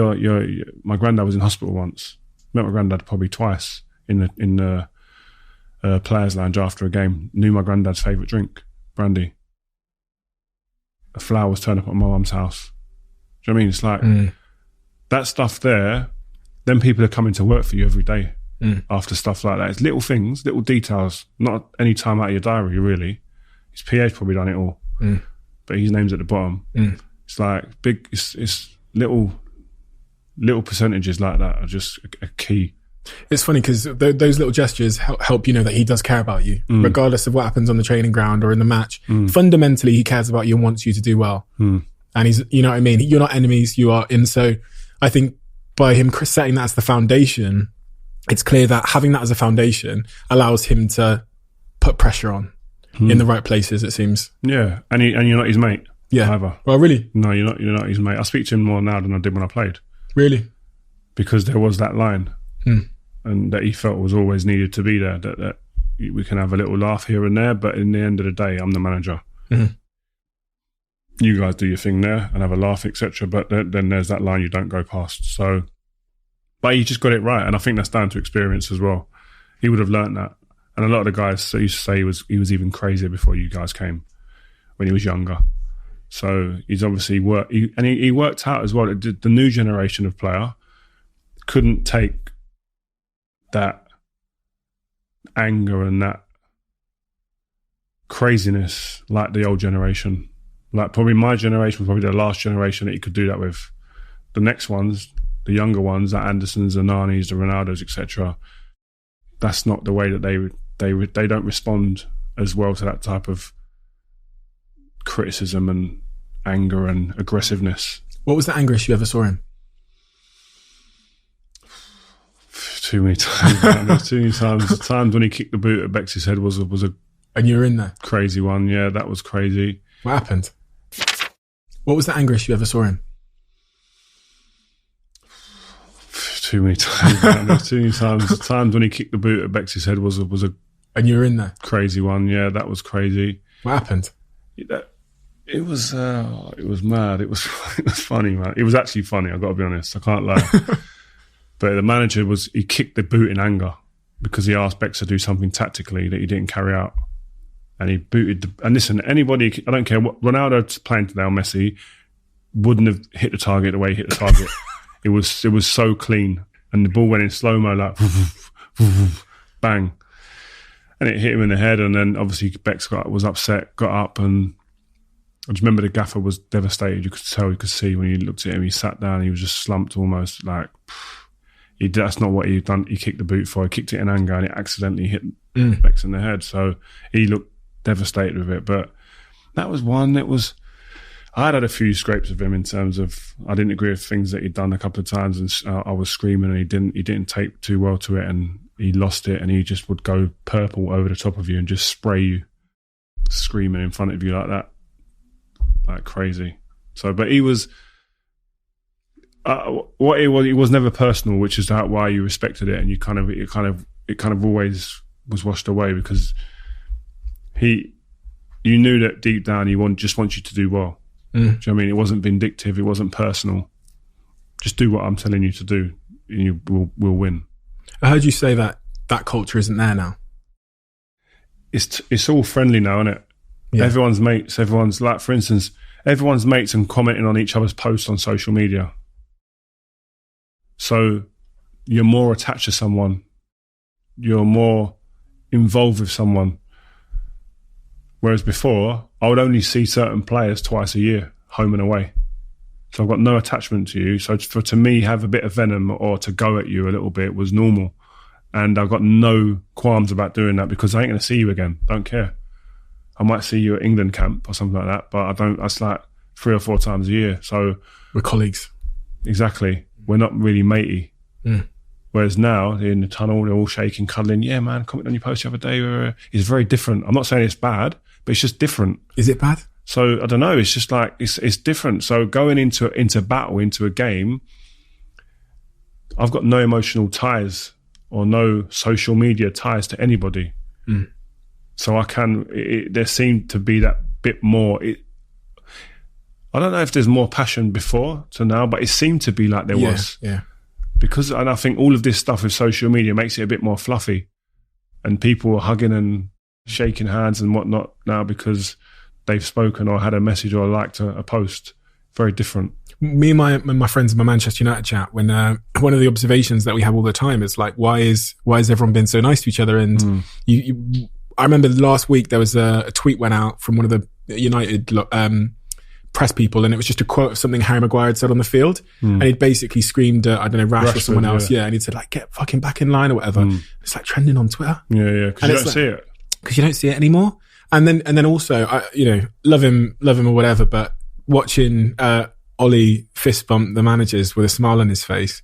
my granddad was in hospital once. Met my granddad probably twice in the players' lounge after a game. Knew my granddad's favourite drink, brandy. A flower was turned up at my mum's house. Do you know what I mean? It's like that stuff there. Then people are coming to work for you every day after stuff like that. It's little things, little details. Not any time out of your diary, really. His PA's probably done it all, but his name's at the bottom. It's like big. It's little percentages like that are just a key. It's funny because those little gestures help you know that he does care about you, regardless of what happens on the training ground or in the match. Fundamentally, he cares about you and wants you to do well. And he's, you know what I mean? You're not enemies, you are in. So I think by him setting that as the foundation, it's clear that having that as a foundation allows him to put pressure on in the right places, it seems. Yeah. And you're not his mate. Yeah. Either. Well, really? No, you're not his mate. I speak to him more now than I did when I played. Really? Because there was that line. And that he felt was always needed to be there, that we can have a little laugh here and there, but in the end of the day, I'm the manager. You guys do your thing there and have a laugh, etc. But then there's that line you don't go past. So, but he just got it right, and I think that's down to experience as well. He would have learnt that, and a lot of the guys used to say he was even crazier before you guys came, when he was younger. So he's obviously worked, he worked out as well. The new generation of player couldn't take that anger and that craziness like the old generation. Like probably my generation was probably the last generation that you could do that with. The next ones, the younger ones, the Andersons, the Nanis, the Ronaldos, etc. That's not the way that they don't respond as well to that type of criticism and anger and aggressiveness. What was the angriest you ever saw him? Too many times. Too many times. Times when he kicked the boot at Bex's head was a and you were in there. Crazy one. Yeah, that was crazy. What happened? What was the angriest you ever saw him? Too many times. Too many times. Times when he kicked the boot at Bex's head was a and you were in there. Crazy one. Yeah, that was crazy. What happened? It was mad. It was funny, man. It was actually funny. I've got to be honest. I can't lie. But the manager he kicked the boot in anger because he asked Bex to do something tactically that he didn't carry out. And he booted and listen, anybody, I don't care what Ronaldo's playing today or Messi, wouldn't have hit the target the way he hit the target. It was so clean. And the ball went in slow-mo like bang. And it hit him in the head, and then obviously Bex was upset, got up, and I just remember the gaffer was devastated. You could see when you looked at him, he sat down, he was just slumped almost like that's not what he'd done. He kicked the boot for. He kicked it in anger and it accidentally hit effects in the head. So he looked devastated with it. But that was one. I had a few scrapes with him in terms of I didn't agree with things that he'd done a couple of times, and I was screaming, and he didn't take too well to it, and he lost it, and he just would go purple over the top of you and just spray you, screaming in front of you like that, like crazy. So, but he was he was never personal, which is why you respected it, and it kind of always was washed away, because you knew that deep down he just wants you to do well. Do you know what I mean? It wasn't vindictive. It wasn't personal. Just do what I'm telling you to do, and you will win. I heard you say that culture isn't there now. It's all friendly now, isn't it? Yeah. Everyone's mates. Everyone's like, for instance, everyone's mates and commenting on each other's posts on social media. So you're more attached to someone. You're more involved with someone. Whereas before, I would only see certain players twice a year, home and away. So I've got no attachment to you. So to me, have a bit of venom or to go at you a little bit was normal. And I've got no qualms about doing that, because I ain't going to see you again. Don't care. I might see you at England camp or something like that, but I don't. That's like 3 or 4 times a year. So we're colleagues. Exactly. We're not really matey. Whereas now, in the tunnel, they're all shaking, cuddling. Yeah, man, comment on your post the other day. It's very different. I'm not saying it's bad, but it's just different. Is it bad? So I don't know. It's just like it's different. So going into battle, into a game, I've got no emotional ties or no social media ties to anybody. So there seemed to be that bit more. I don't know if there's more passion before to now, but it seemed to be like there was. Yeah. And I think all of this stuff with social media makes it a bit more fluffy, and people are hugging and shaking hands and whatnot now because they've spoken or had a message or liked a post. Very different. Me and my friends in my Manchester United chat, when one of the observations that we have all the time is like, why has everyone been so nice to each other? And I remember last week there was a tweet went out from one of the United press people, and it was just a quote of something Harry Maguire had said on the field, and he'd basically screamed I don't know, Rashford or someone else, and he'd said like, get fucking back in line or whatever. It's like trending on Twitter. Because you don't see it. Because you don't see it anymore. And then also, love him or whatever, but watching Ollie fist bump the managers with a smile on his face,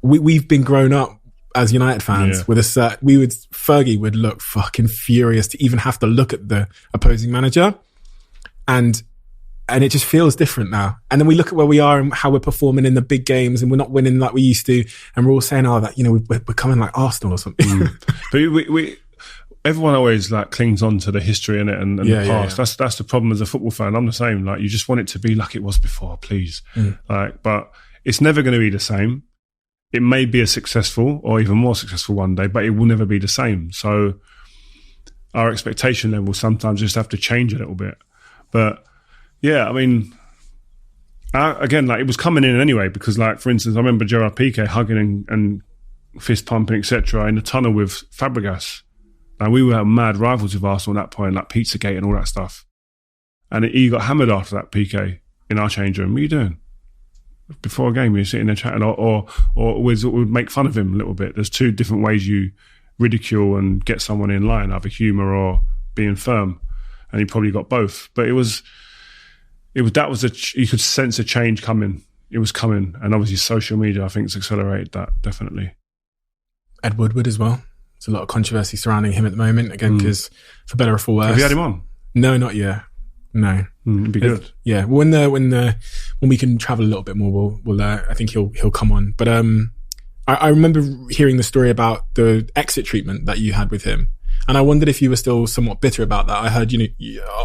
we've been grown up as United fans with Fergie would look fucking furious to even have to look at the opposing manager, and it just feels different now. And then we look at where we are and how we're performing in the big games, and we're not winning like we used to, and we're all saying, that we're becoming like Arsenal or something. But everyone always like clings on to the history in it and the past. Yeah. That's the problem as a football fan. I'm the same. Like, you just want it to be like it was before, please. But it's never going to be the same. It may be a successful or even more successful one day, but it will never be the same. So our expectation level sometimes just have to change a little bit. But yeah, I mean, again, like, it was coming in anyway, because, like, for instance, I remember Gerard Piqué hugging and fist pumping, etc., in the tunnel with Fabregas. And we were mad rivals with Arsenal at that point, like Pizzagate and all that stuff. And he got hammered after that, Piqué, in our change room. What are you doing? Before a game, we were sitting there chatting, or would make fun of him a little bit. There's 2 different ways you ridicule and get someone in line, either humour or being firm. And he probably got both. But you could sense a change coming. It was coming. And obviously social media, I think, has accelerated that, definitely. Ed Woodward as well. There's a lot of controversy surrounding him at the moment, again, because for better or for worse. Have you had him on? No, not yet. No. It'd be good. Yeah. When we can travel a little bit more, we'll I think he'll come on. But I remember hearing the story about the exit treatment that you had with him, and I wondered if you were still somewhat bitter about that. I heard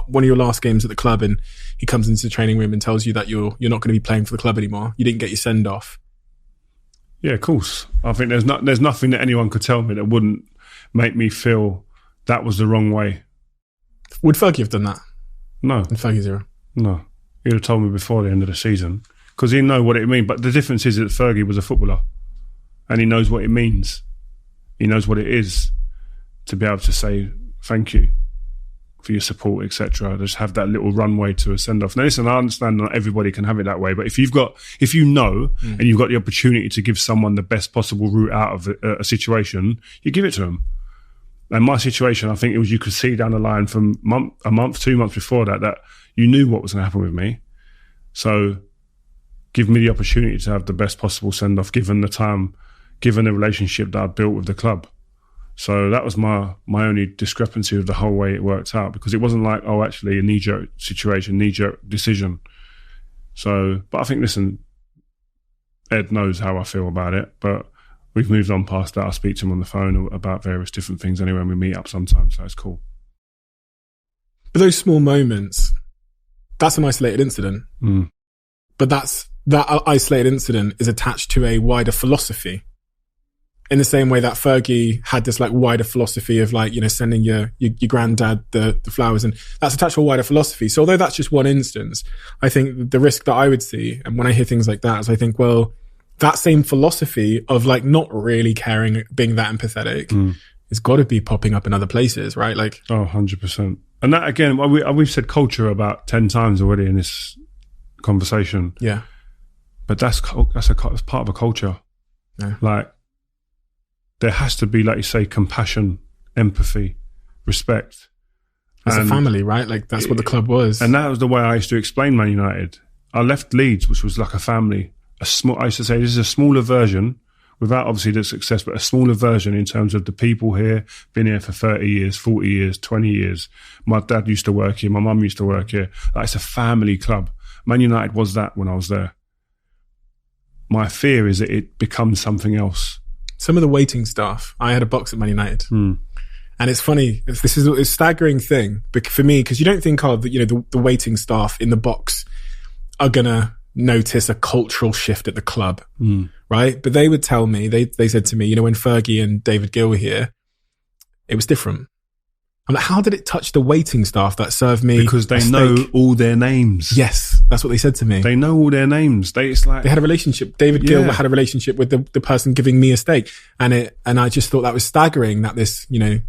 one of your last games at the club, and he comes into the training room and tells you that you're not going to be playing for the club anymore. You didn't get your send off. Yeah, of course. I think there's nothing that anyone could tell me that wouldn't make me feel that was the wrong way. Would Fergie have done that? No. In Fergie's era? No. He'd have told me before the end of the season, because he know what it means. But the difference is that Fergie was a footballer, and he knows what it means. He knows what it is to be able to say thank you for your support, etc. Just have that little runway to a send-off. Now, listen, I understand not everybody can have it that way, but if you know and you've got the opportunity to give someone the best possible route out of a situation, you give it to them. And my situation, I think it was, you could see down the line from a month, 2 months before that you knew what was going to happen with me. So give me the opportunity to have the best possible send-off, given the time, given the relationship that I built with the club. So that was my only discrepancy with the whole way it worked out, because it wasn't like, oh, actually a knee-jerk situation, knee-jerk decision. So, but I think, listen, Ed knows how I feel about it, but we've moved on past that. I speak to him on the phone about various different things anyway, and we meet up sometimes, so it's cool. But those small moments, that's an isolated incident. But that isolated incident is attached to a wider philosophy. In the same way that Fergie had this like wider philosophy of like, you know, sending your granddad the flowers, and that's attached to a wider philosophy. So although that's just one instance, I think the risk that I would see, and when I hear things like that, is I think, well, that same philosophy of like not really caring, being that empathetic, has got to be popping up in other places, right? Like, 100%. And that, again, we've said culture about 10 times already in this conversation. Yeah. But that's part of a culture. Yeah. Like, there has to be, like you say, compassion, empathy, respect. As a family, right? Like, that's what the club was. And that was the way I used to explain Man United. I left Leeds, which was like a family. I used to say, this is a smaller version, without obviously the success, but a smaller version in terms of the people here, been here for 30 years, 40 years, 20 years. My dad used to work here. My mum used to work here. Like, it's a family club. Man United was that when I was there. My fear is that it becomes something else. Some of the waiting staff, I had a box at Man United. And it's funny, this is a staggering thing for me, because you don't think, the waiting staff in the box are going to notice a cultural shift at the club, right? But they would tell me, they said to me, you know, when Fergie and David Gill were here, it was different. I'm like, how did it touch the waiting staff that served me? Because they know all their names. Yes, that's what they said to me. They know all their names. They had a relationship. David Gill had a relationship with the person giving me a steak, and I just thought that was staggering. That this, you know,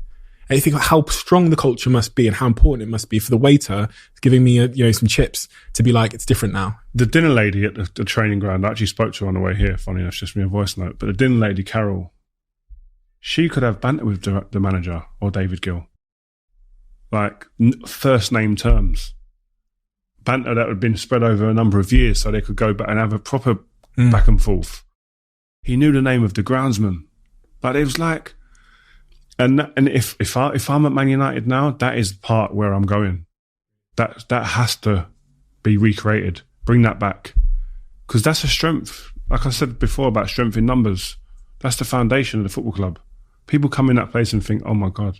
and you think about how strong the culture must be and how important it must be for the waiter giving me some chips to be like, it's different now. The dinner lady at the training ground, I actually spoke to her on the way here. Funny enough, just me a voice note. But the dinner lady, Carol, she could have banter with the manager or David Gill. Like, first name terms. Banter that had been spread over a number of years so they could go back and have a proper back and forth. He knew the name of the groundsman. But it was like, and if I'm at Man United now, that is the part where I'm going. That has to be recreated. Bring that back. Because that's a strength. Like I said before about strength in numbers. That's the foundation of the football club. People come in that place and think, oh my God,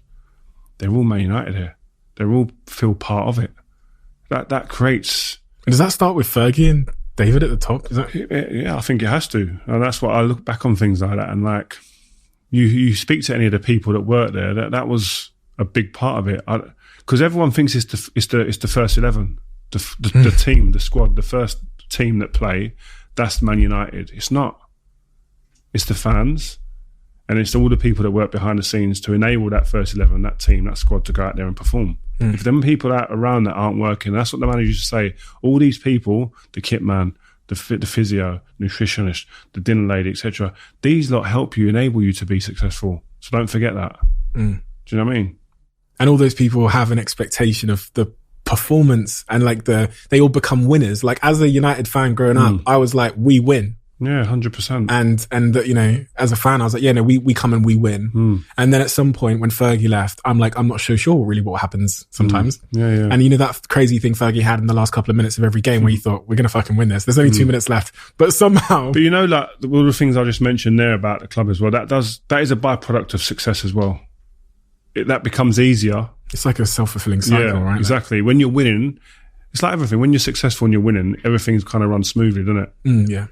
they're all Man United here. They all feel part of it. That creates... Does that start with Fergie and David at the top? Yeah, I think it has to. And that's what I look back on things like that. And like, you speak to any of the people that work there, that was a big part of it. Because everyone thinks it's the first 11, the team, the squad, the first team that play. That's Man United. It's not. It's the fans. And it's all the people that work behind the scenes to enable that first 11, that team, that squad to go out there and perform. If them people out around that aren't working, that's what the manager used to say. All these people, the kit man, the physio, nutritionist, the dinner lady, etc. These lot help you, enable you to be successful. So don't forget that. Do you know what I mean? And all those people have an expectation of the performance, and like they all become winners. Like, as a United fan growing up, I was like, we win. Yeah, 100%. And you know, as a fan, I was like, yeah, no, we come and we win. And then at some point when Fergie left, I'm like, I'm not so sure really what happens sometimes. Yeah. And you know, that crazy thing Fergie had in the last couple of minutes of every game where you thought, we're going to fucking win this. There's only 2 minutes left. But somehow... But you know, like all the things I just mentioned there about the club as well, that is a byproduct of success as well. That becomes easier. It's like a self-fulfilling cycle, right? Exactly. When you're winning, it's like everything. When you're successful and you're winning, everything's kind of runs smoothly, doesn't it? Yeah.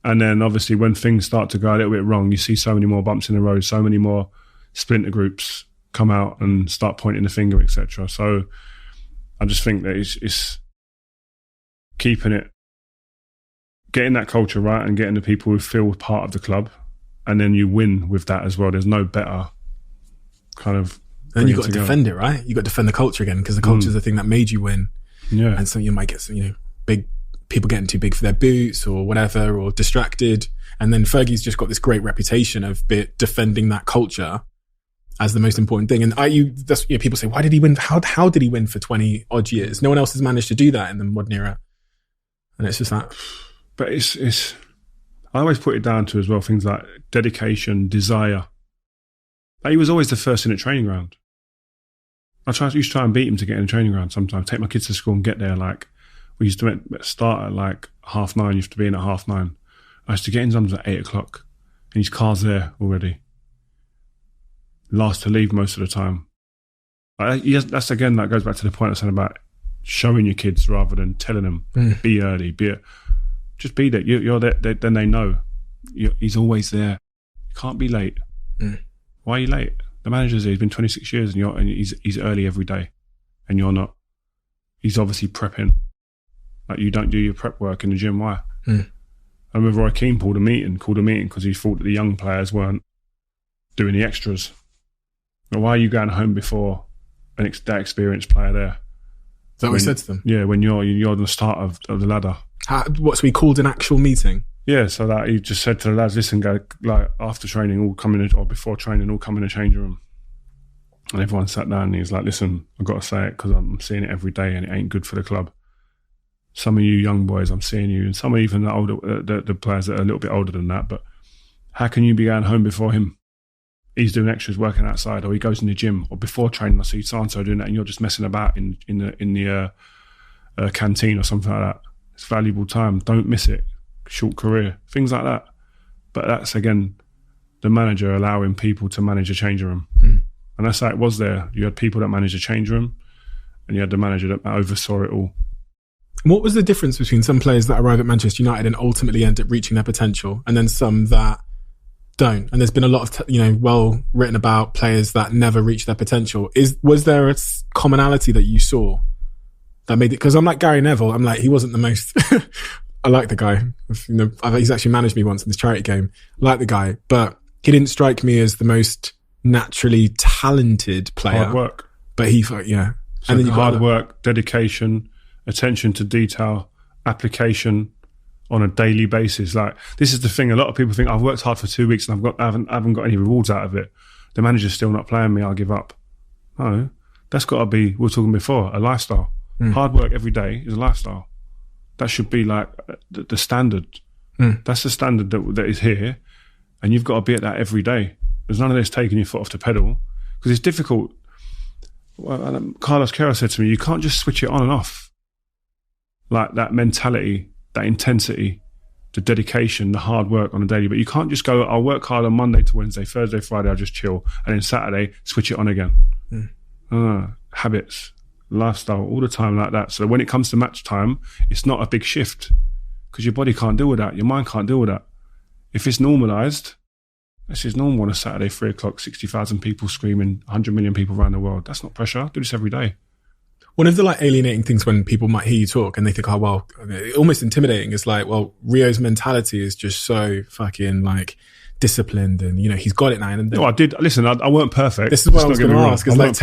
And then obviously when things start to go a little bit wrong, you see so many more bumps in the road, so many more splinter groups come out and start pointing the finger, etc. So I just think that it's keeping it, getting that culture right and getting the people who feel part of the club, and then you win with that as well. There's no better kind of... And you've got to defend it, right? You've got to defend the culture again, because the culture is the thing that made you win. Yeah. And so you might get some, you know, big... people getting too big for their boots or whatever, or distracted. And then Fergie's just got this great reputation of defending that culture. as the most important thing. And people say, why did he win? How did he win for 20 odd years? No one else has managed to do that in the modern era. And it's just that. But it's I always put it down to as well things like dedication, desire. Like he was always the first in the training ground. I used to try and beat him to get in the training ground sometimes. Take my kids to school and get there. Like we used to start at like 9:30. You have to be in at 9:30. I used to get in sometimes at 8:00, and his car's there already. Last to leave most of the time. That's again, that goes back to the point I was saying about showing your kids rather than telling them. Be early. Just be there. You're there. Then they know. He's always there. You can't be late. Why are you late? The manager's here. He's been 26 years, and he's early every day, and you're not. He's obviously prepping. Like you don't do your prep work in the gym. Why? I remember Roy Keane called a meeting because he thought that the young players weren't doing the extras. But why are you going home before that experienced player there? Is that what he said to them? Yeah, when you're on the start of the ladder. So he called an actual meeting? Yeah, so that he just said to the lads, listen, go, like after training, all come in, or before training, all come in the change room. And everyone sat down and he was like, listen, I've got to say it because I'm seeing it every day and it ain't good for the club. Some of you young boys, I'm seeing you, and some even the older, the players that are a little bit older than that, but how can you be going home before him? He's doing extras, working outside, or he goes in the gym, or before training, I see so-and-so doing that, and you're just messing about in the canteen or something like that. It's valuable time. Don't miss it. Short career, things like that. But that's again the manager allowing people to manage a changing room, and that's how it was there. You had people that managed a change room, and you had the manager that oversaw it all. What was the difference between some players that arrive at Manchester United and ultimately end up reaching their potential, and then some that don't? And there's been a lot of well written about players that never reach their potential. Was there a commonality that you saw that made it? Because I'm like Gary Neville. I'm like, he wasn't the most. I like the guy. He's actually managed me once in this charity game. I like the guy, but he didn't strike me as the most naturally talented player. Hard work, but So and then hard work, dedication, attention to detail, application on a daily basis. Like this is the thing. A lot of people think I've worked hard for 2 weeks and I haven't got any rewards out of it. The manager's still not playing me. I'll give up. No, that's got to be. We were talking before, a lifestyle. Hard work every day is a lifestyle. That should be like the standard. That's the standard that is here, and you've got to be at that every day. There's none of this taking your foot off the pedal because it's difficult. Well, Carlos Queiroz said to me, you can't just switch it on and off. Like that mentality, that intensity, the dedication, the hard work on a daily. But you can't just go, I'll work hard on Monday to Wednesday, Thursday, Friday, I'll just chill, and then Saturday, switch it on again. Habits. Lifestyle all the time like that. So when it comes to match time, it's not a big shift because your body can't deal with that. Your mind can't deal with that. If it's normalised, this is normal on a Saturday, 3:00, 60,000 people screaming, 100 million people around the world. That's not pressure. I do this every day. One of the alienating things when people might hear you talk and they think, oh, well, almost intimidating. It's like, well, Rio's mentality is just so fucking disciplined and he's got it now. And no, I did. Listen, I weren't perfect. This is what I was going to ask. It's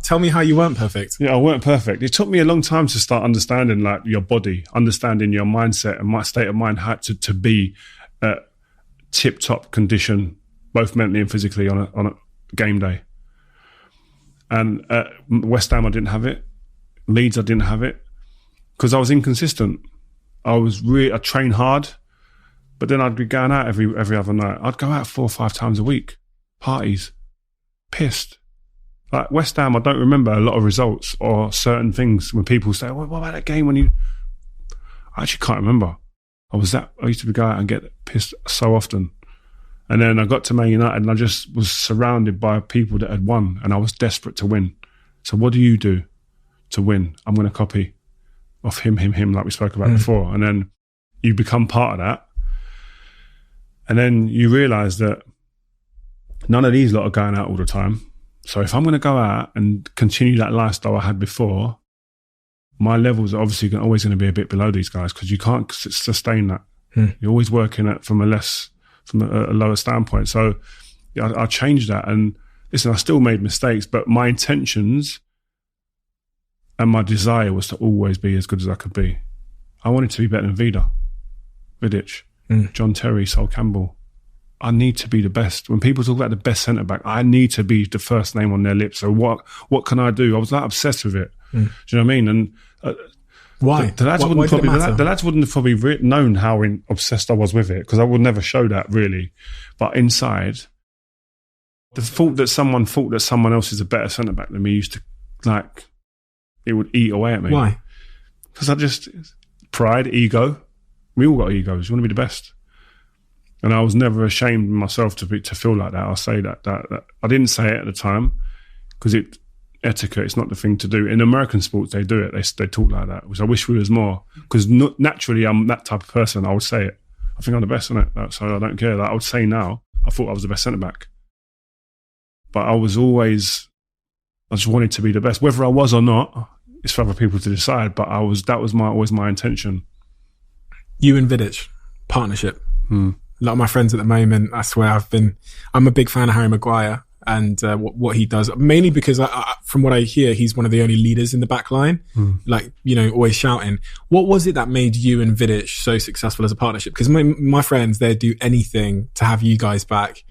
tell me how you weren't perfect. Yeah, I weren't perfect. It took me a long time to start understanding your body, understanding your mindset and my state of mind had to be at tip top condition, both mentally and physically on a game day. And at West Ham, I didn't have it. Leeds, I didn't have it because I was inconsistent. I trained hard. But then I'd be going out every other night. I'd go out 4 or 5 times a week. Parties. Pissed. Like West Ham, I don't remember a lot of results or certain things when people say, well, what about that game when you... I actually can't remember. I used to go out and get pissed so often. And then I got to Man United and I just was surrounded by people that had won and I was desperate to win. So what do you do to win? I'm going to copy off him like we spoke about before. And then you become part of that. And then you realise that none of these lot are going out all the time. So if I'm going to go out and continue that lifestyle I had before, my levels are obviously always going to be a bit below these guys because you can't sustain that. You're always working at from a lower standpoint. So I changed that. And listen, I still made mistakes, but my intentions and my desire was to always be as good as I could be. I wanted to be better than Vidic. John Terry, Sol Campbell. I need to be the best. When people talk about the best centre-back, I need to be the first name on their lips. So what can I do? I was like obsessed with it. Do you know what I mean? And why? The lads wouldn't have probably known how obsessed I was with it, because I would never show that really. But inside, the thought that someone else is a better centre-back than me used to, like, it would eat away at me. Why? Because pride, ego. We all got egos. You want to be the best. And I was never ashamed of myself to feel like that. I'll say that I didn't say it at the time because etiquette, it's not the thing to do. In American sports, they do it. They talk like that, which I wish we was more. Because naturally, I'm that type of person. I would say it. I think I'm the best in it. So I don't care. Like, I would say now, I thought I was the best centre-back. But I just wanted to be the best. Whether I was or not, it's for other people to decide. But that was always my intention. You and Vidic, partnership. A lot of my friends at the moment, I swear I'm a big fan of Harry Maguire and what he does, mainly because from what I hear, he's one of the only leaders in the back line, like, you know, always shouting. What was it that made you and Vidic so successful as a partnership? Because my friends, they'd do anything to have you guys back.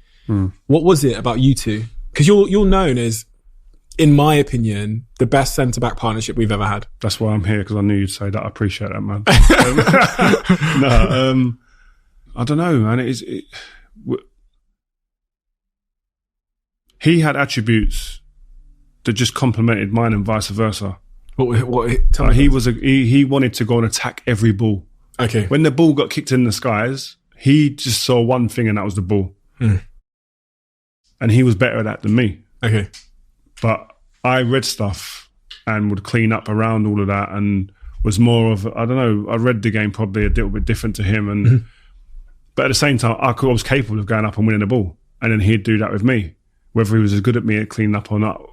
What was it about you two? Because you're known as, in my opinion, the best centre-back partnership we've ever had. That's why I'm here, because I knew you'd say that. I appreciate that, man. I don't know, man. He had attributes that just complemented mine and vice versa. He wanted to go and attack every ball. Okay. When the ball got kicked in the skies, he just saw one thing, and that was the ball. And he was better at that than me. Okay. But I read stuff and would clean up around all of that, and was more of, I don't know, I read the game probably a little bit different to him. And but at the same time, I was capable of going up and winning the ball. And then he'd do that with me. Whether he was as good at me at cleaning up or not,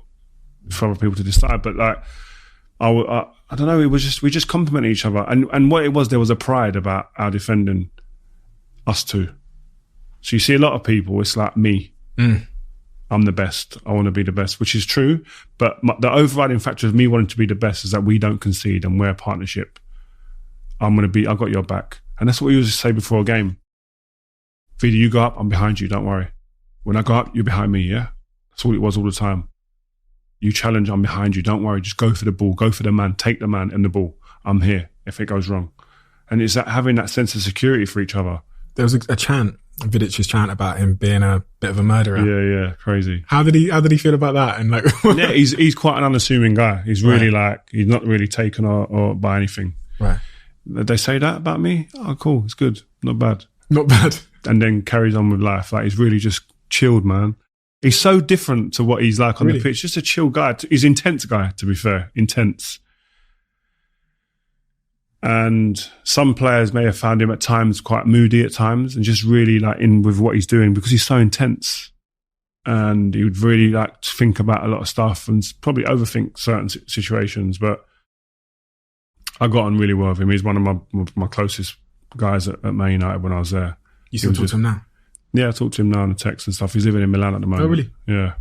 for other people to decide. But like, I don't know, we just complimented each other. And what it was, there was a pride about our defending, us two. So you see a lot of people, it's like me. I'm the best. I want to be the best, which is true. But the overriding factor of me wanting to be the best is that we don't concede and we're a partnership. I got your back. And that's what we used to say before a game. Vida, you go up, I'm behind you, don't worry. When I go up, you're behind me, yeah? That's all it was all the time. You challenge, I'm behind you, don't worry. Just go for the ball, go for the man, take the man and the ball. I'm here if it goes wrong. And it's that having that sense of security for each other. There was a chant, Vidic's chant about him being a bit of a murderer. Yeah, crazy. How did he feel about that? And like, yeah, he's quite an unassuming guy. He's really he's not really taken or by anything. Right. They say that about me? Oh, cool, it's good. Not bad. Not bad. And then carries on with life. Like, he's really just chilled, man. He's so different to what he's like on the pitch. Just a chill guy. He's an intense guy, to be fair. Intense. And some players may have found him at times quite moody at times and just really like in with what he's doing because he's so intense. And he would really like to think about a lot of stuff and probably overthink certain situations. But I got on really well with him. He's one of my closest guys at Man United when I was there. You still talk to him now? Yeah, I talk to him now on the text and stuff. He's living in Milan at the moment. Oh, really? Yeah.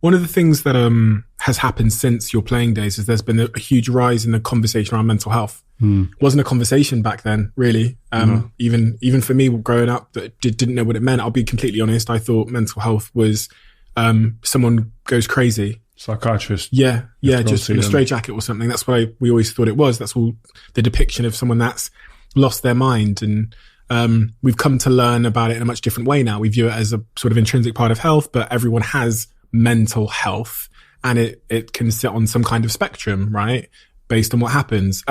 One of the things that has happened since your playing days is there's been a huge rise in the conversation around mental health. Wasn't a conversation back then, really. Even for me growing up, that didn't know what it meant. I'll be completely honest. I thought mental health was someone goes crazy. Psychiatrist. Yeah, just in a straitjacket or something. That's why we always thought it was. That's all the depiction of someone that's lost their mind. And we've come to learn about it in a much different way now. We view it as a sort of intrinsic part of health, but everyone has mental health and it can sit on some kind of spectrum, right? Based on what happens.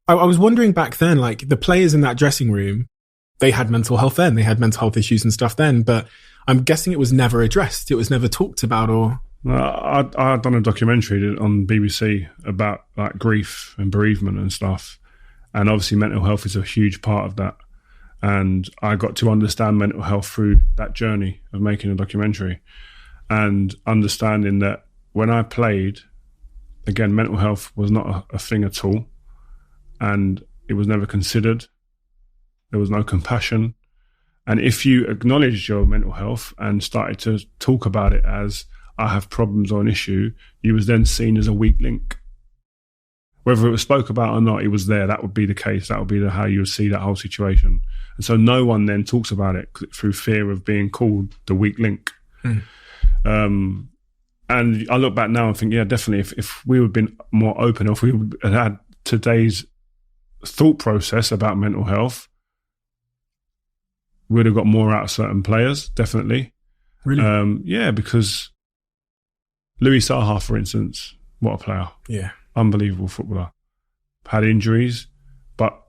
I was wondering back then, like the players in that dressing room, they had mental health then, they had mental health issues and stuff then, but I'm guessing it was never addressed. It was never talked about or... I'd done a documentary on BBC about like grief and bereavement and stuff. And obviously mental health is a huge part of that. And I got to understand mental health through that journey of making a documentary and understanding that when I played, again, mental health was not a thing at all. And it was never considered. There was no compassion. And if you acknowledged your mental health and started to talk about it as I have problems or an issue, you was then seen as a weak link. Whether it was spoke about or not, it was there. That would be the case. That would be how you would see that whole situation. And so no one then talks about it through fear of being called the weak link. And I look back now and think, yeah, definitely, if we would have been more open, or if we had had today's thought process about mental health, we would have got more out of certain players, definitely. Really? Yeah, because Louis Saha, for instance, what a player. Yeah. Unbelievable footballer. Had injuries, but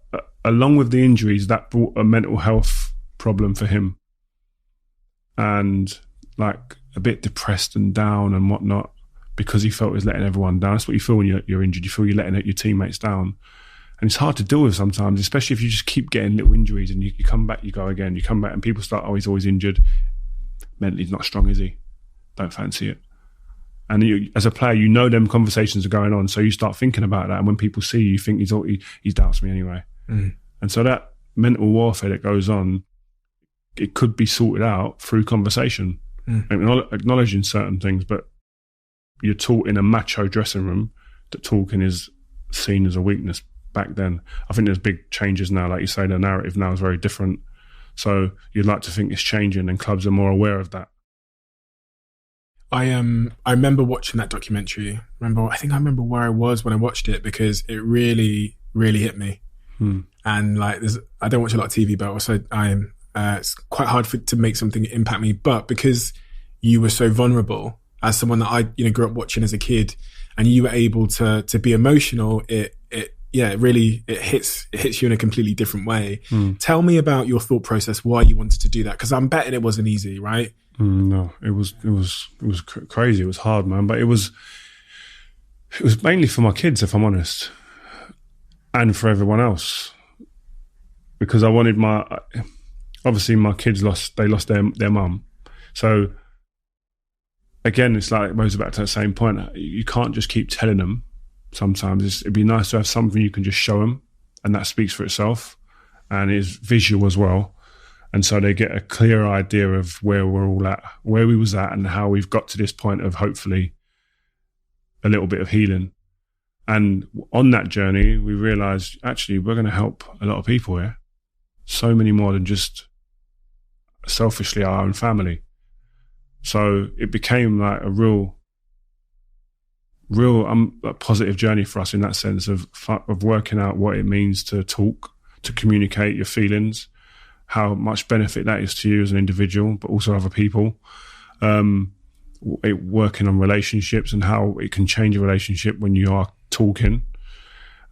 along with the injuries, that brought a mental health problem for him. And like a bit depressed and down and whatnot, because he felt he was letting everyone down. That's what you feel when you're injured. You feel you're letting your teammates down. And it's hard to deal with sometimes, especially if you just keep getting little injuries and you come back, you go again, you come back and people start, oh, he's always injured. Mentally, he's not strong, is he? Don't fancy it. And as a player, you know them conversations are going on, so you start thinking about that. And when people see you, think he doubts me anyway. And so that mental warfare that goes on, it could be sorted out through conversation, acknowledging certain things. But you're taught in a macho dressing room that talking is seen as a weakness. Back then, I think there's big changes now. Like you say, the narrative now is very different. So you'd like to think it's changing, and clubs are more aware of that. I remember watching that documentary. I think I remember where I was when I watched it, because it really, really hit me. And like, I don't watch a lot of TV, but also it's quite hard to make something impact me. But because you were so vulnerable, as someone that I grew up watching as a kid, and you were able to be emotional, it really hits you in a completely different way. Tell me about your thought process, why you wanted to do that, because I'm betting it wasn't easy, right? No, it was crazy. It was hard, man. But it was mainly for my kids, if I'm honest, and for everyone else, because I wanted obviously my kids lost their mum. So again, it's like it goes back to that same point. You can't just keep telling them. Sometimes it'd be nice to have something you can just show them, and that speaks for itself, and is visual as well. And so they get a clear idea of where we're all at, where we was at, and how we've got to this point of hopefully a little bit of healing. And on that journey, we realised, actually, we're going to help a lot of people here. So many more than just selfishly our own family. So it became like a real positive journey for us in that sense of working out what it means to talk, to communicate your feelings, how much benefit that is to you as an individual, but also other people. Working on relationships and how it can change a relationship when you are talking.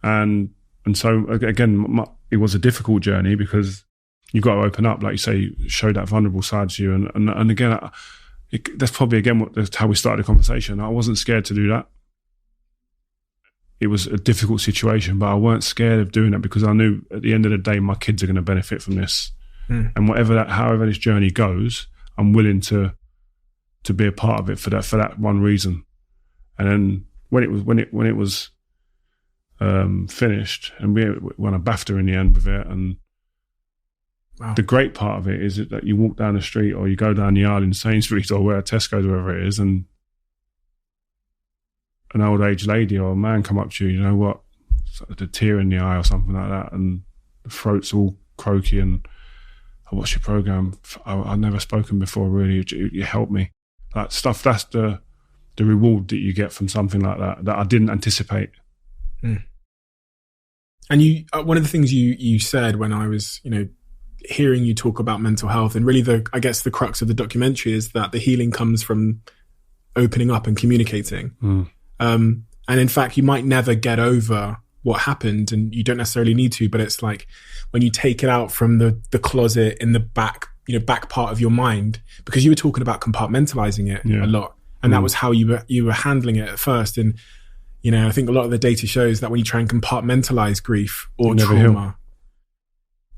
And so, again, it was a difficult journey because you've got to open up, like you say, show that vulnerable side to you. And again, that's probably, again, that's how we started the conversation. I wasn't scared to do that. It was a difficult situation, but I weren't scared of doing that because I knew at the end of the day, my kids are going to benefit from this. And however this journey goes, I'm willing to be a part of it for that one reason. And then when it was finished, and we won a BAFTA in the end with it, and wow. The great part of it is that you walk down the street or you go down the aisle in Sainsbury's or where Tesco's, wherever it is, and an old age lady or a man come up to you, you know what, the tear in the eye or something like that, and the throat's all croaky, and I watched your programme. I've never spoken before, really. You helped me. That stuff, that's the reward that you get from something like that I didn't anticipate. And you, one of the things you said when I was, hearing you talk about mental health, and really I guess the crux of the documentary is that the healing comes from opening up and communicating. And in fact, you might never get over what happened, and you don't necessarily need to, but it's like when you take it out from the closet in the back part of your mind, because you were talking about compartmentalizing it a lot, and that was how you were handling it at first. And I think a lot of the data shows that when you try and compartmentalize grief or trauma,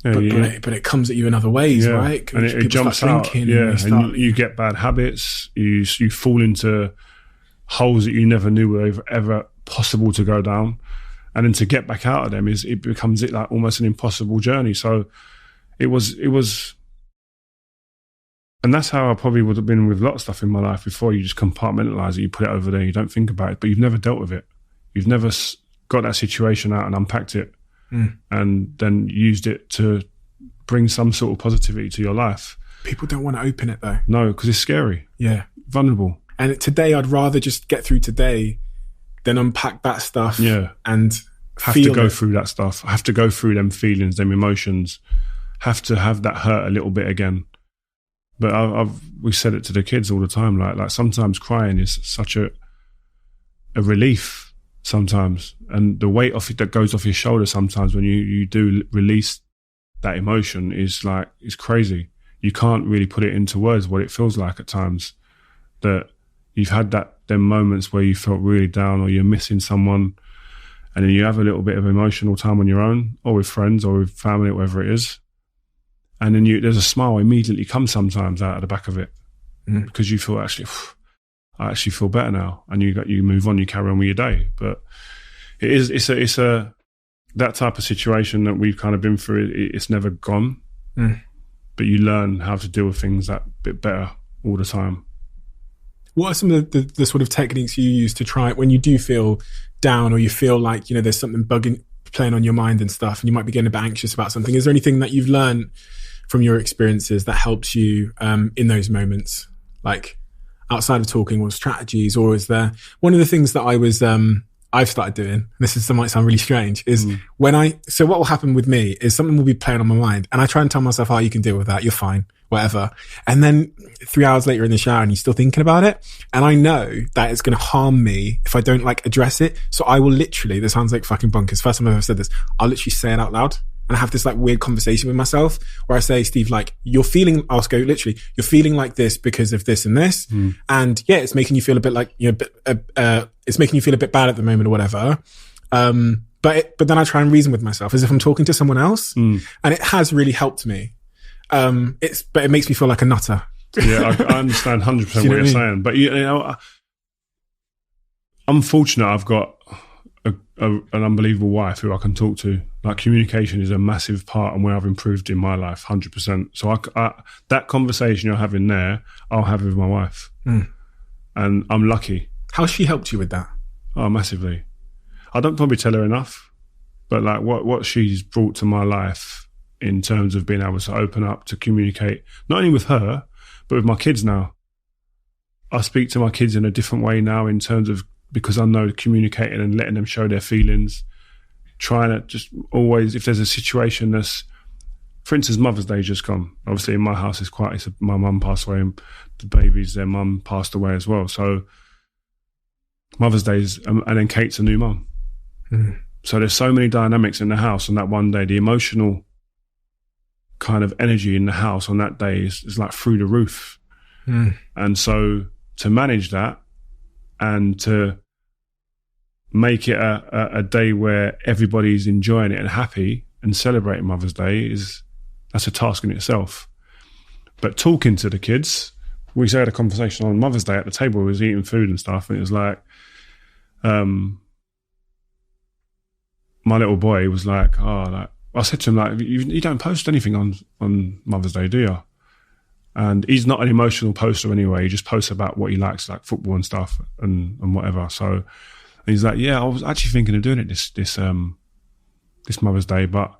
but it comes at you in other ways, right? And it jumps out, and you get bad habits. You fall into holes that you never knew were ever possible to go down, and then to get back out of them it becomes like almost an impossible journey. So it was, and that's how I probably would have been with a lot of stuff in my life before. You just compartmentalize it, you put it over there, you don't think about it, but you've never dealt with it. You've never got that situation out and unpacked it and then used it to bring some sort of positivity to your life. People don't want to open it though. No, because it's scary. Yeah. Vulnerable. And today I'd rather just get through today than unpack that stuff and have to go through that stuff. I have to go through them feelings, them emotions, have to have that hurt a little bit again. But we said it to the kids all the time, like sometimes crying is such a relief sometimes, and the weight off it that goes off your shoulder sometimes when you do release that emotion is crazy. You can't really put it into words what it feels like at times, that you've had them moments where you felt really down or you're missing someone, and then you have a little bit of emotional time on your own or with friends or with family or whatever it is, and then there's a smile immediately comes sometimes out of the back of it because you feel I actually feel better now, and you move on, you carry on with your day. But it's that type of situation that we've kind of been through. It's never gone, but you learn how to deal with things that bit better all the time. What are some of the sort of techniques you use to try when you do feel down, or you feel like there's something playing on your mind and stuff, and you might be getting a bit anxious about something? Is there anything that you've learned from your experiences that helps you in those moments, like outside of talking, or strategies? Or is there one of the things that I've started doing, this might sound really strange, is so what will happen with me is something will be playing on my mind, and I try and tell myself, you can deal with that, you're fine, whatever. And then 3 hours later in the shower and you're still thinking about it, and I know that it's going to harm me if I don't address it. So I will literally, this sounds like fucking bonkers, first time I've ever said this, I'll literally say it out loud. And I have this weird conversation with myself where I say, Steve, you're feeling, I'll go literally, you're feeling like this because of this and this. And yeah, it's making you feel a bit it's making you feel a bit bad at the moment or whatever. But then I try and reason with myself as if I'm talking to someone else. And it has really helped me. But it makes me feel like a nutter. Yeah, I understand 100% what you're saying. But I'm fortunate I've got an unbelievable wife who I can talk to. Communication is a massive part and where I've improved in my life, 100%. So that conversation you're having there, I'll have with my wife. And I'm lucky. How's she helped you with that? Oh, massively. I don't probably tell her enough, but what she's brought to my life in terms of being able to open up, to communicate, not only with her, but with my kids now. I speak to my kids in a different way now in terms of, because I know communicating and letting them show their feelings, trying to just always, if there's a situation that's, for instance, Mother's Day just gone. Obviously in my house my mum passed away, and the babies, their mum passed away as well. So Mother's Day and then Kate's a new mum. So there's so many dynamics in the house on that one day. The emotional kind of energy in the house on that day is through the roof. And so to manage that and to make it a day where everybody's enjoying it and happy and celebrating Mother's Day that's a task in itself. But talking to the kids, we had a conversation on Mother's Day at the table. We was eating food and stuff, and it was my little boy was I said to him, you don't post anything on Mother's Day, do you? And he's not an emotional poster anyway. He just posts about what he likes, like football and stuff and whatever. So he's like, yeah, I was actually thinking of doing it this Mother's Day, but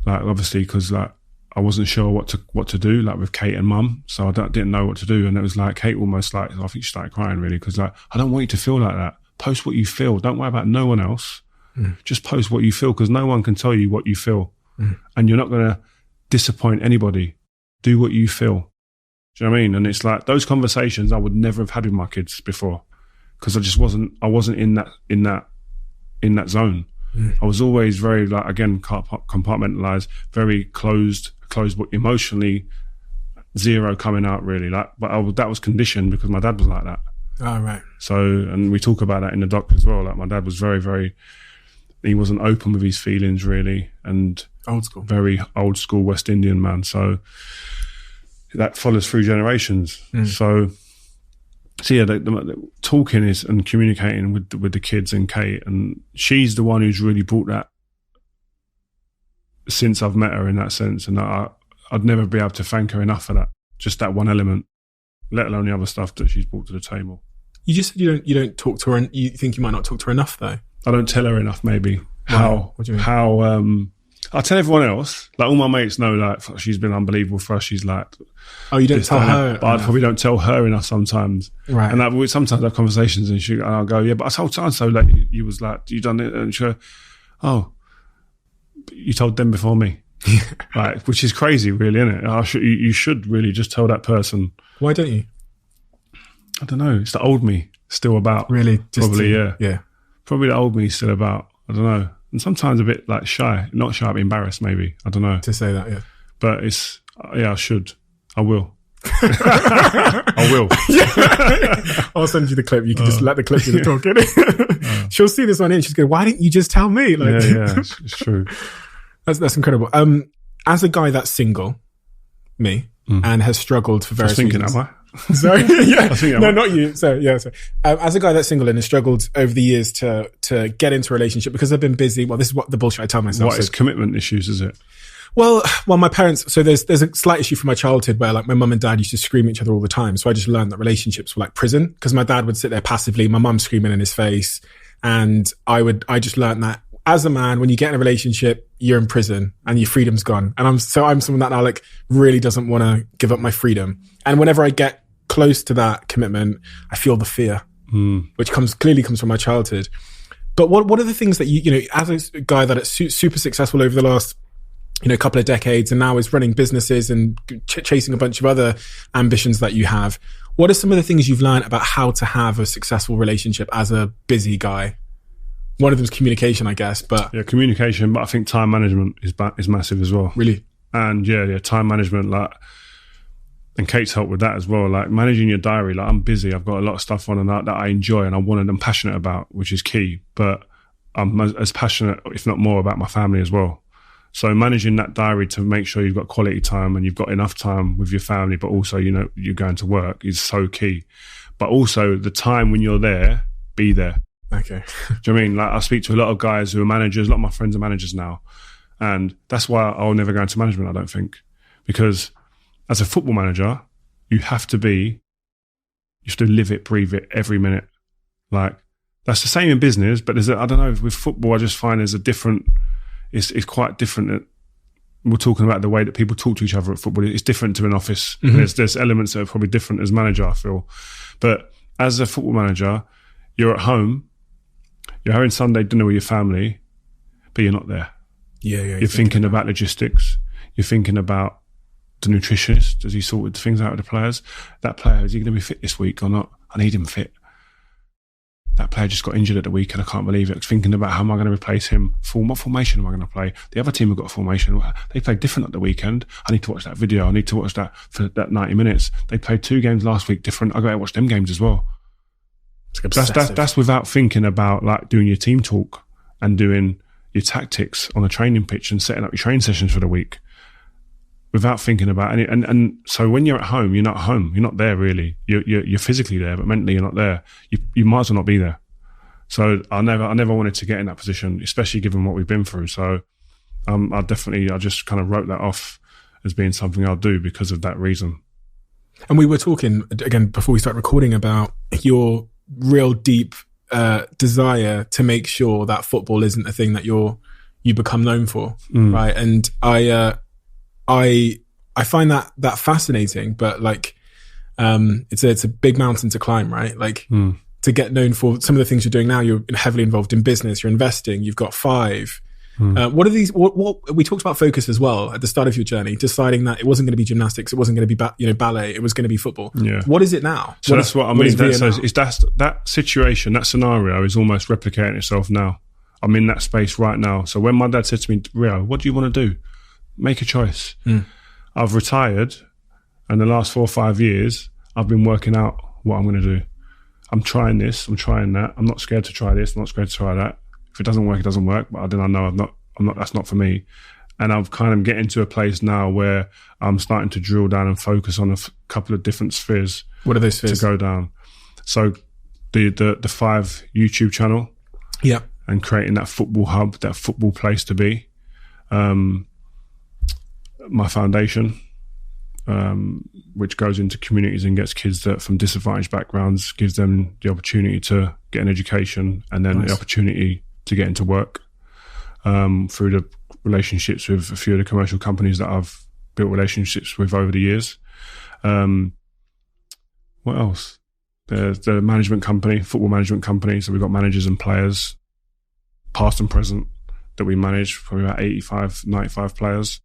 obviously because I wasn't sure what to do with Kate and Mum, so I didn't know what to do. And it was Kate almost I think she started crying really, because I don't want you to feel like that. Post what you feel. Don't worry about no one else. Just post what you feel, because no one can tell you what you feel, and you're not going to disappoint anybody. Do what you feel. Do you know what I mean? And it's those conversations I would never have had with my kids before, because I wasn't in that zone. I was always very again compartmentalized, very closed, but emotionally zero coming out really. But that was conditioned because my dad was like that. Oh, right. So, and we talk about that in the doc as well. My dad was very, very, he wasn't open with his feelings really, and old school, very old school West Indian man. So that follows through generations. So yeah, the talking is and communicating with the kids and Kate, and she's the one who's really brought that since I've met her in that sense, and I'd never be able to thank her enough for that. Just that one element, let alone the other stuff that she's brought to the table. You just said you don't talk to her, and you think you might not talk to her enough though. I don't tell her enough, maybe. Wow. What do you mean? I tell everyone else, like all my mates know, like she's been unbelievable for us. She's like, oh, you don't tell her, but I probably don't tell her enough sometimes. Right. And like, sometimes I have conversations, and I'll go, yeah, but I told so and so, like you was like, you done it, and she go, oh, you told them before me, right? Which is crazy, really, isn't it? You should really just tell that person. Why don't you? I don't know. It's the old me still about. Really? Probably, yeah. Probably the old me still about. I don't know. And sometimes a bit like shy, not shy, but embarrassed maybe. I don't know. To say that, yeah. But I should. I will. I will. I'll send you the clip. You can just let the clip do the talking. She'll see this one and she's going, why didn't you just tell me? Like, yeah, it's true. That's incredible. As a guy that's single, and has struggled for various reasons. Am I? Sorry, yeah, no, not you. So yeah, as a guy that's single and has struggled over the years to get into a relationship because I've been busy. Well, this is what the bullshit I tell myself. What is commitment issues? Is it? Well, my parents. So there's a slight issue from my childhood where like my mum and dad used to scream at each other all the time. So I just learned that relationships were like prison because my dad would sit there passively, my mum screaming in his face, and I just learned that as a man, when you get in a relationship, you're in prison and your freedom's gone. And I'm someone that now like really doesn't want to give up my freedom. And whenever I get close to that commitment, I feel the fear, which clearly comes from my childhood. But what are the things that you know, as a guy that is super successful over the last, couple of decades and now is running businesses and chasing a bunch of other ambitions that you have, what are some of the things you've learned about how to have a successful relationship as a busy guy? One of them is communication, I guess, but... Yeah, communication, but I think time management is massive as well. Really? And yeah, time management, like... And Kate's helped with that as well, like managing your diary. Like I'm busy, I've got a lot of stuff on and that I enjoy and I'm passionate about, which is key. But I'm as passionate, if not more, about my family as well. So managing that diary to make sure you've got quality time and you've got enough time with your family, but also, you're going to work is so key. But also the time when you're there, be there. Okay. Do you know what I mean? Like I speak to a lot of guys who are managers, a lot of my friends are managers now. And that's why I'll never go into management, I don't think. Because as a football manager, you have to live it, breathe it every minute. Like that's the same in business, but I don't know, with football, I just find it's quite different. We're talking about the way that people talk to each other at football. It's different to an office. Mm-hmm. There's elements that are probably different as manager, I feel. But as a football manager, you're at home, you're having Sunday dinner with your family, but you're not there. Yeah. You're thinking about logistics. You're thinking about the nutritionist. Does he sort things out with the players? That player, is he going to be fit this week or not? I need him fit. That player just got injured at the weekend. I can't believe it. Thinking about how am I going to replace him? What formation am I going to play? The other team have got a formation. They played different at the weekend. I need to watch that video. I need to watch that for that 90 minutes. They played 2 games last week different. I got to watch them games as well. That's without thinking about like doing your team talk and doing your tactics on the training pitch and setting up your training sessions for the week. Without thinking about any, and so when you're at home, you're not home. You're not there really. You're physically there, but mentally you're not there. You might as well not be there. So I never wanted to get in that position, especially given what we've been through. So I just kind of wrote that off as being something I'll do because of that reason. And we were talking again before we start recording about your real deep desire to make sure that football isn't a thing that you become known for, right? And I find that fascinating, but like, it's a big mountain to climb, right? Like to get known for some of the things you're doing now, you're heavily involved in business, you're investing, you've got 5. What are these, what we talked about focus as well at the start of your journey, deciding that it wasn't going to be gymnastics, it wasn't going to be, ballet, it was going to be football. Yeah. What is it now? So that's what I mean. That situation, that scenario is almost replicating itself now. I'm in that space right now. So when my dad said to me, Rio, what do you want to do? Make a choice. I've retired, and the last 4 or 5 years, I've been working out what I'm going to do. I'm trying this, I'm trying that. I'm not scared to try this, I'm not scared to try that. If it doesn't work, it doesn't work. But then I know I'm not. That's not for me. And I'm kind of getting to a place now where I'm starting to drill down and focus on a couple of different spheres. What are those spheres? To go down. So the 5 YouTube channel. Yeah. And creating that football hub, that football place to be. My foundation, which goes into communities and gets kids that from disadvantaged backgrounds, gives them the opportunity to get an education and then the opportunity to get into work, through the relationships with a few of the commercial companies that I've built relationships with over the years. What else? The management company, football management company. So we've got managers and players, past and present, that we manage, probably about 85, 95 players,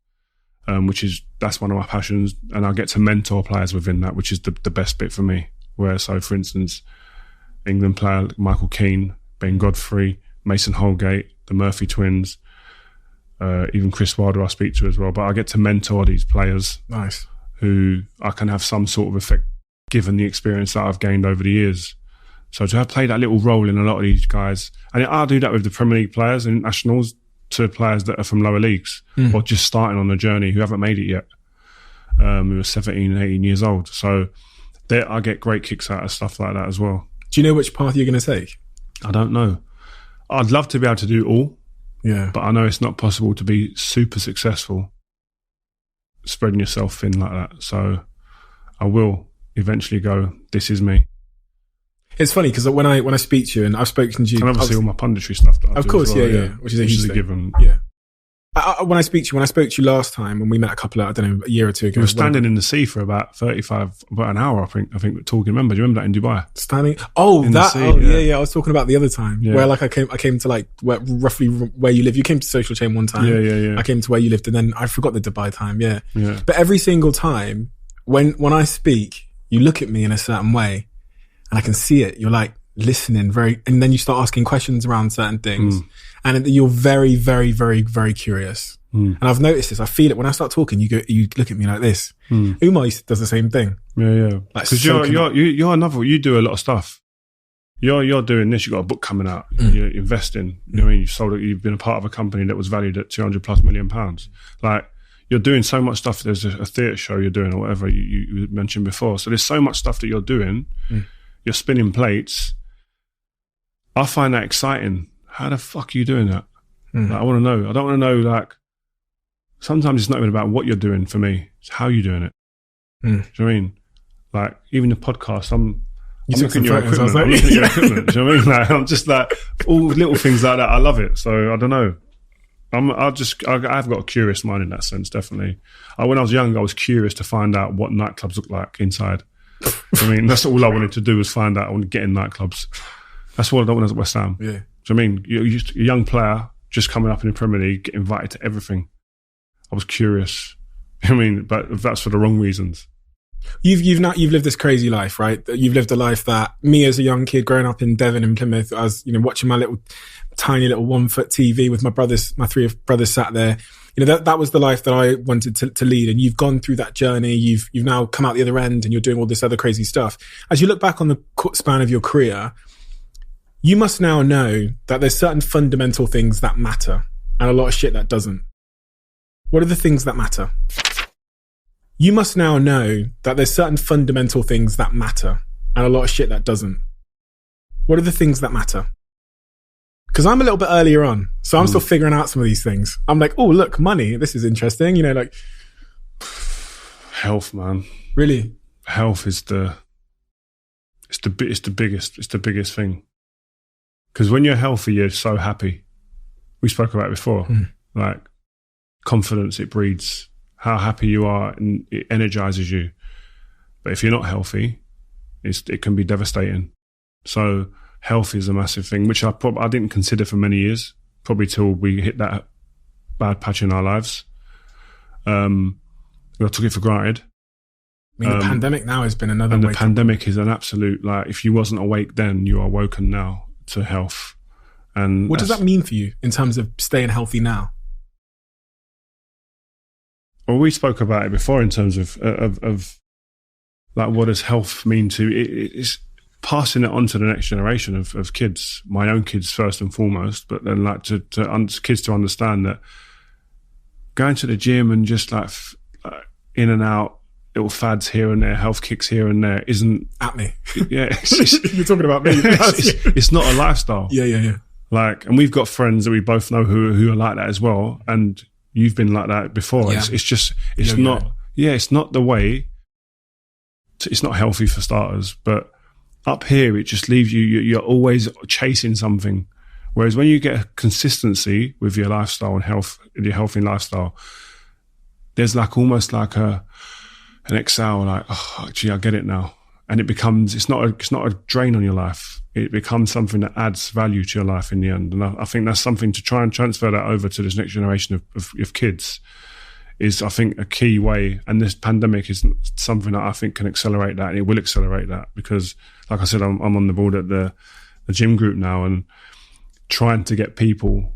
that's one of my passions. And I get to mentor players within that, which is the best bit for me. Where, so for instance, England player Michael Keane, Ben Godfrey, Mason Holgate, the Murphy twins, even Chris Wilder I speak to as well. But I get to mentor these players. Nice. Who I can have some sort of effect given the experience that I've gained over the years. So to have played that little role in a lot of these guys, and I do that with the Premier League players and nationals, to players that are from lower leagues or just starting on the journey who haven't made it yet, who are 17, 18 years old. So I get great kicks out of stuff like that as well. Do you know which path you're going to take? I don't know. I'd love to be able to do all, but I know it's not possible to be super successful spreading yourself thin like that. So I will eventually go, this is me. It's funny because when I speak to you, and I've spoken to you, and obviously all my punditry stuff that I of do course, as well, yeah, which is a given. Yeah. When I spoke to you last time, when we met a year or two ago, we were standing in the sea for about an hour, I think, talking. Do you remember that in Dubai? Standing. Yeah. I was talking about the other time where like I came to like roughly where you live. You came to Social Chain one time. Yeah. I came to where you lived, and then I forgot the Dubai time. Yeah. But every single time when I speak, you look at me in a certain way, and I can see it. You're like listening and then you start asking questions around certain things, and you're very, very, very, very curious. And I've noticed this. I feel it when I start talking. You look at me like this. Umar does the same thing. Yeah. Because you're another. You do a lot of stuff. You're doing this. You got a book coming out. You're investing. You know what I mean? You've been a part of a company that was valued at £200+ million. Like, you're doing so much stuff. There's a theatre show you're doing or whatever you mentioned before. So there's so much stuff that you're doing. You're spinning plates. I find that exciting. How the fuck are you doing that? Like, I want to know. I don't want to know, like, sometimes it's not even about what you're doing for me. It's how you're doing it. Do you know what I mean? Like, even the podcast, I'm looking at your equipment. I'm looking at your equipment. Do you know what I mean? Like, I'm just like, all little things like that. I love it. So I don't know. I've got a curious mind in that sense, definitely. When I was young, I was curious to find out what nightclubs look like inside. I mean, that's all I wanted to do, was find out. I want to get in nightclubs. That's what I don't want at West Ham. Yeah. Do you know what I mean? You're a young player just coming up in the Premier League, get invited to everything. I was curious. I mean, but that's for the wrong reasons. You've lived this crazy life, right? You've lived a life that me as a young kid growing up in Devon and Plymouth, I was, watching my tiny little 1-foot TV with my three brothers sat there. That was the life that I wanted to lead. And you've gone through that journey. You've now come out the other end and you're doing all this other crazy stuff. As you look back on the span of your career, you must now know that there's certain fundamental things that matter and a lot of shit that doesn't. What are the things that matter? You must now know that there's certain fundamental things that matter and a lot of shit that doesn't. What are the things that matter? Because I'm a little bit earlier on, so I'm still figuring out some of these things. I'm like, oh, look, money. This is interesting. Like health, man. Really? Health is the biggest thing. Because when you're healthy, you're so happy. We spoke about it before. Like, confidence, it breeds. How happy you are, and it energizes you. But if you're not healthy, it can be devastating. So health is a massive thing, which I didn't consider for many years, probably till we hit that bad patch in our lives. I took it for granted. I mean, the pandemic now has been another. And the pandemic is an absolute, like, if you wasn't awake then, you are awoken now to health. And what does that mean for you in terms of staying healthy now? Well, we spoke about it before in terms of like, what does health mean to it's passing it on to the next generation of kids, my own kids first and foremost, but then like to kids to understand that going to the gym and just like in and out, little fads here and there, health kicks here and there isn't at me. Yeah, you're talking about me. It's not a lifestyle. Yeah. Like, and we've got friends that we both know who are like that as well, and you've been like that before. Yeah. It's not the way. It's not healthy for starters, but up here it just leaves you're always chasing something, Whereas when you get a consistency with your lifestyle and your healthy lifestyle, there's like almost like an exhale, like, oh, actually, I get it now. And it's not a drain on your life. It becomes something that adds value to your life in the end. And I think that's something to try and transfer that over to this next generation of kids is, I think, a key way. And this pandemic is something that I think can accelerate that, and it will accelerate that because, like I said, I'm on the board at the gym group now, and trying to get people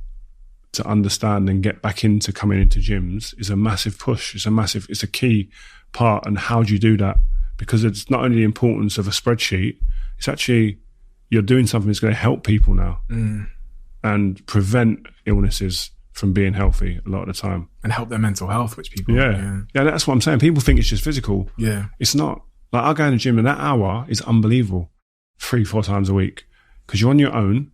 to understand and get back into coming into gyms is a massive push. It's a key part. And how do you do that? Because it's not only the importance of a spreadsheet, it's actually you're doing something that's going to help people now and prevent illnesses from being healthy a lot of the time. And help their mental health, which people... Yeah, that's what I'm saying. People think it's just physical. Yeah. It's not. Like, I go in the gym and that hour is unbelievable 3-4 times a week because you're on your own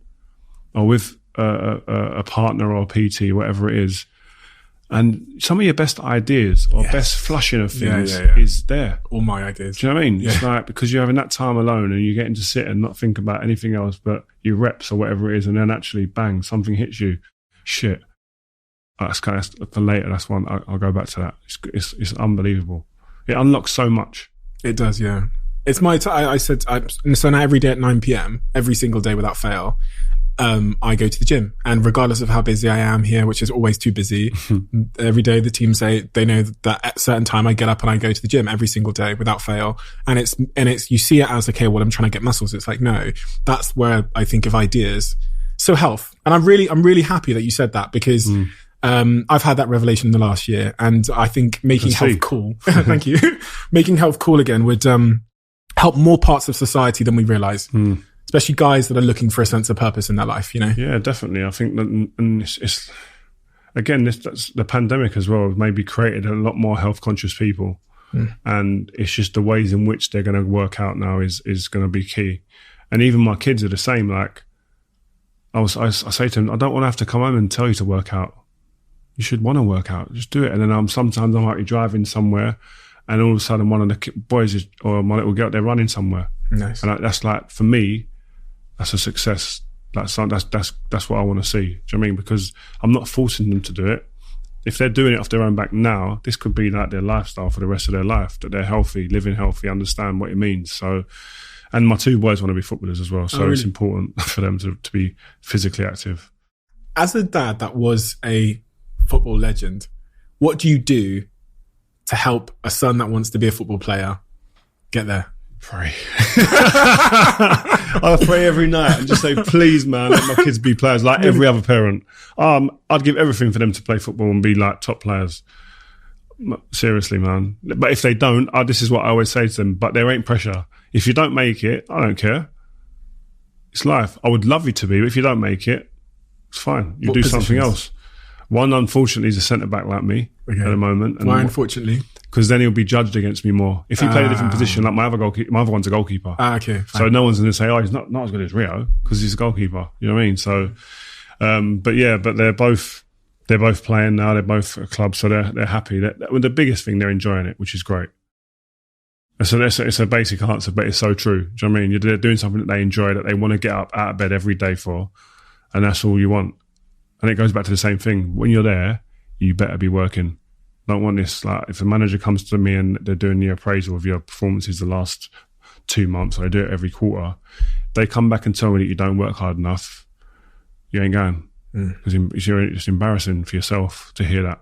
or with a partner or a PT, whatever it is. And some of your best ideas or best flushing of things is there. All my ideas. Do you know what I mean? Yeah. It's like because you're having that time alone and you're getting to sit and not think about anything else but your reps or whatever it is, and then actually, bang, something hits you. Shit. That's for later. That's one. I'll go back to that. It's unbelievable. It unlocks so much. It does, yeah. It's my I said, so now every day at 9 p.m, every single day without fail, I go to the gym. And regardless of how busy I am here, which is always too busy, every day the team say they know that at a certain time I get up and I go to the gym every single day without fail. And it's you see it as, okay, well, I'm trying to get muscles. It's like, no, that's where I think of ideas. So health. And I'm really happy that you said that because I've had that revelation in the last year. And I think making health cool, thank you, making health cool again would help more parts of society than we realize. Especially guys that are looking for a sense of purpose in their life, you know? Yeah, definitely. I think that, and it's again, that's the pandemic as well, maybe created a lot more health conscious people. And it's just the ways in which they're going to work out now is going to be key. And even my kids are the same. Like I say to them, I don't want to have to come home and tell you to work out. You should want to work out. Just do it. And then sometimes I might be driving somewhere and all of a sudden one of the boys or my little girl, they're running somewhere. Nice. And that's like, for me, that's a success. That's what I want to see. Do you know what I mean? Because I'm not forcing them to do it. If they're doing it off their own back now, this could be like their lifestyle for the rest of their life, that they're healthy, living healthy, understand what it means. So, and my two boys want to be footballers as well. So It's important for them to be physically active. As a dad that was a football legend, what do you do to help a son that wants to be a football player get there? Pray. I pray every night and just say, please, man, let my kids be players like every other parent. I'd give everything for them to play football and be like top players. Seriously, man. But if they don't, this is what I always say to them, but there ain't pressure. If you don't make it, I don't care. It's life. I would love you to be, but if you don't make it, it's fine. You do something else. One, unfortunately, is a centre-back like me at the moment. And why, unfortunately? Because then he'll be judged against me more. If he played a different position, like my other one's a goalkeeper. Okay. Fine. So no one's going to say, he's not as good as Rio because he's a goalkeeper. You know what I mean? So, but they're both playing now. They're both at clubs, so they're happy. The biggest thing, they're enjoying it, which is great. So it's a basic answer, but it's so true. Do you know what I mean? They're doing something that they enjoy, that they want to get up out of bed every day for, and that's all you want. And it goes back to the same thing. When you're there, you better be working. I don't want this, like, if a manager comes to me and they're doing the appraisal of your performances the last 2 months, or they do it every quarter, they come back and tell me that you don't work hard enough, you ain't going. Because it's embarrassing for yourself to hear that.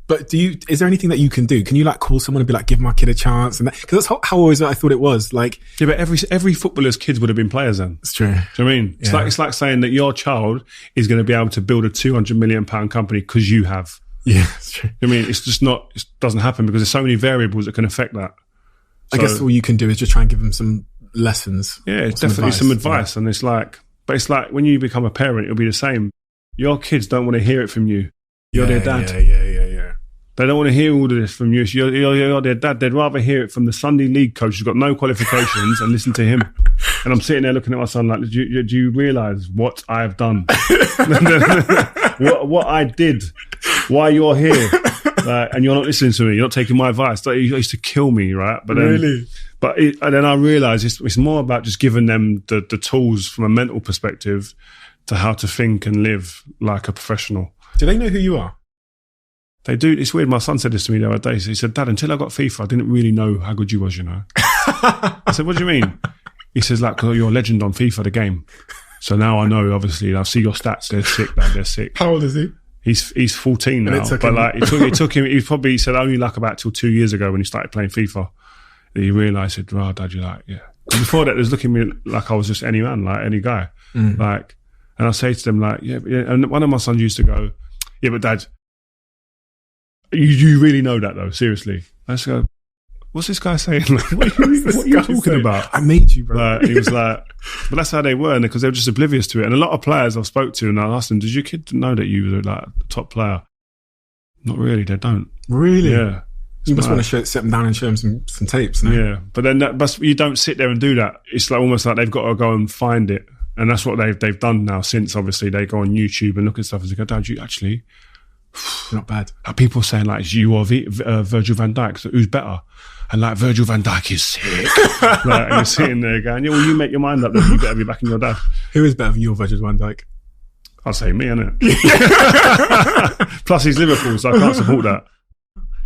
But is there anything that you can do? Can you like call someone and be like, give my kid a chance? And because that's how always I thought it was. Like, yeah, but every footballer's kids would have been players then. It's true. Do you know what I mean? Yeah. It's like saying that your child is going to be able to build a £200 million company because you have. Yeah, it's true. I mean, it's just not, it doesn't happen because there's so many variables that can affect that. So, I guess all you can do is just try and give them some lessons. Yeah, it's definitely some advice. Yeah. And it's like when you become a parent, it'll be the same. Your kids don't want to hear it from you. You're their dad. Yeah. They don't want to hear all of this from you. You're their dad. They'd rather hear it from the Sunday league coach who's got no qualifications and listen to him. And I'm sitting there looking at my son like, do you realise what I've done? what I did? Why you're here? And you're not listening to me. You're not taking my advice. It used to kill me, right? But then, really? And then I realised it's more about just giving them the tools from a mental perspective to how to think and live like a professional. Do they know who you are? They do. It's weird. My son said this to me the other day. He said, Dad, until I got FIFA, I didn't really know how good you was, you know. I said, what do you mean? He says, like, you're a legend on FIFA, the game. So now I know, obviously, I see your stats. They're sick, Dad. They're sick. How old is he? He's 14 now. But like, it took him, he probably said only like about till 2 years ago when he started playing FIFA. He realised, said, oh, Dad, you're like, yeah. And before that, they was looking at me like I was just any man, like any guy. Like, and I say to them, like, yeah, and one of my sons used to go, yeah, but Dad, you really know that though, seriously. I just go, what's this guy saying? Like, what are you talking about? I made you, bro. Like, he was like, but that's how they were, because they were just oblivious to it. And a lot of players I've spoke to, and I asked them, did your kid know that you were like a top player? Not really, they don't. Really? Yeah. You must want to sit them down and show them some tapes, no? Yeah, but then you don't sit there and do that. It's like almost like they've got to go and find it. And that's what they've done now since, obviously, they go on YouTube and look at stuff and they go, Dad, you actually... Not bad. People saying, like, it's you or Virgil van Dijk, so who's better? And, like, Virgil van Dijk is sick. Like, and you're sitting there going, yeah, well, you make your mind up, then you better be backing your dad. Who is better, you or Virgil van Dijk? I'll say me, innit? Plus, he's Liverpool, so I can't support that.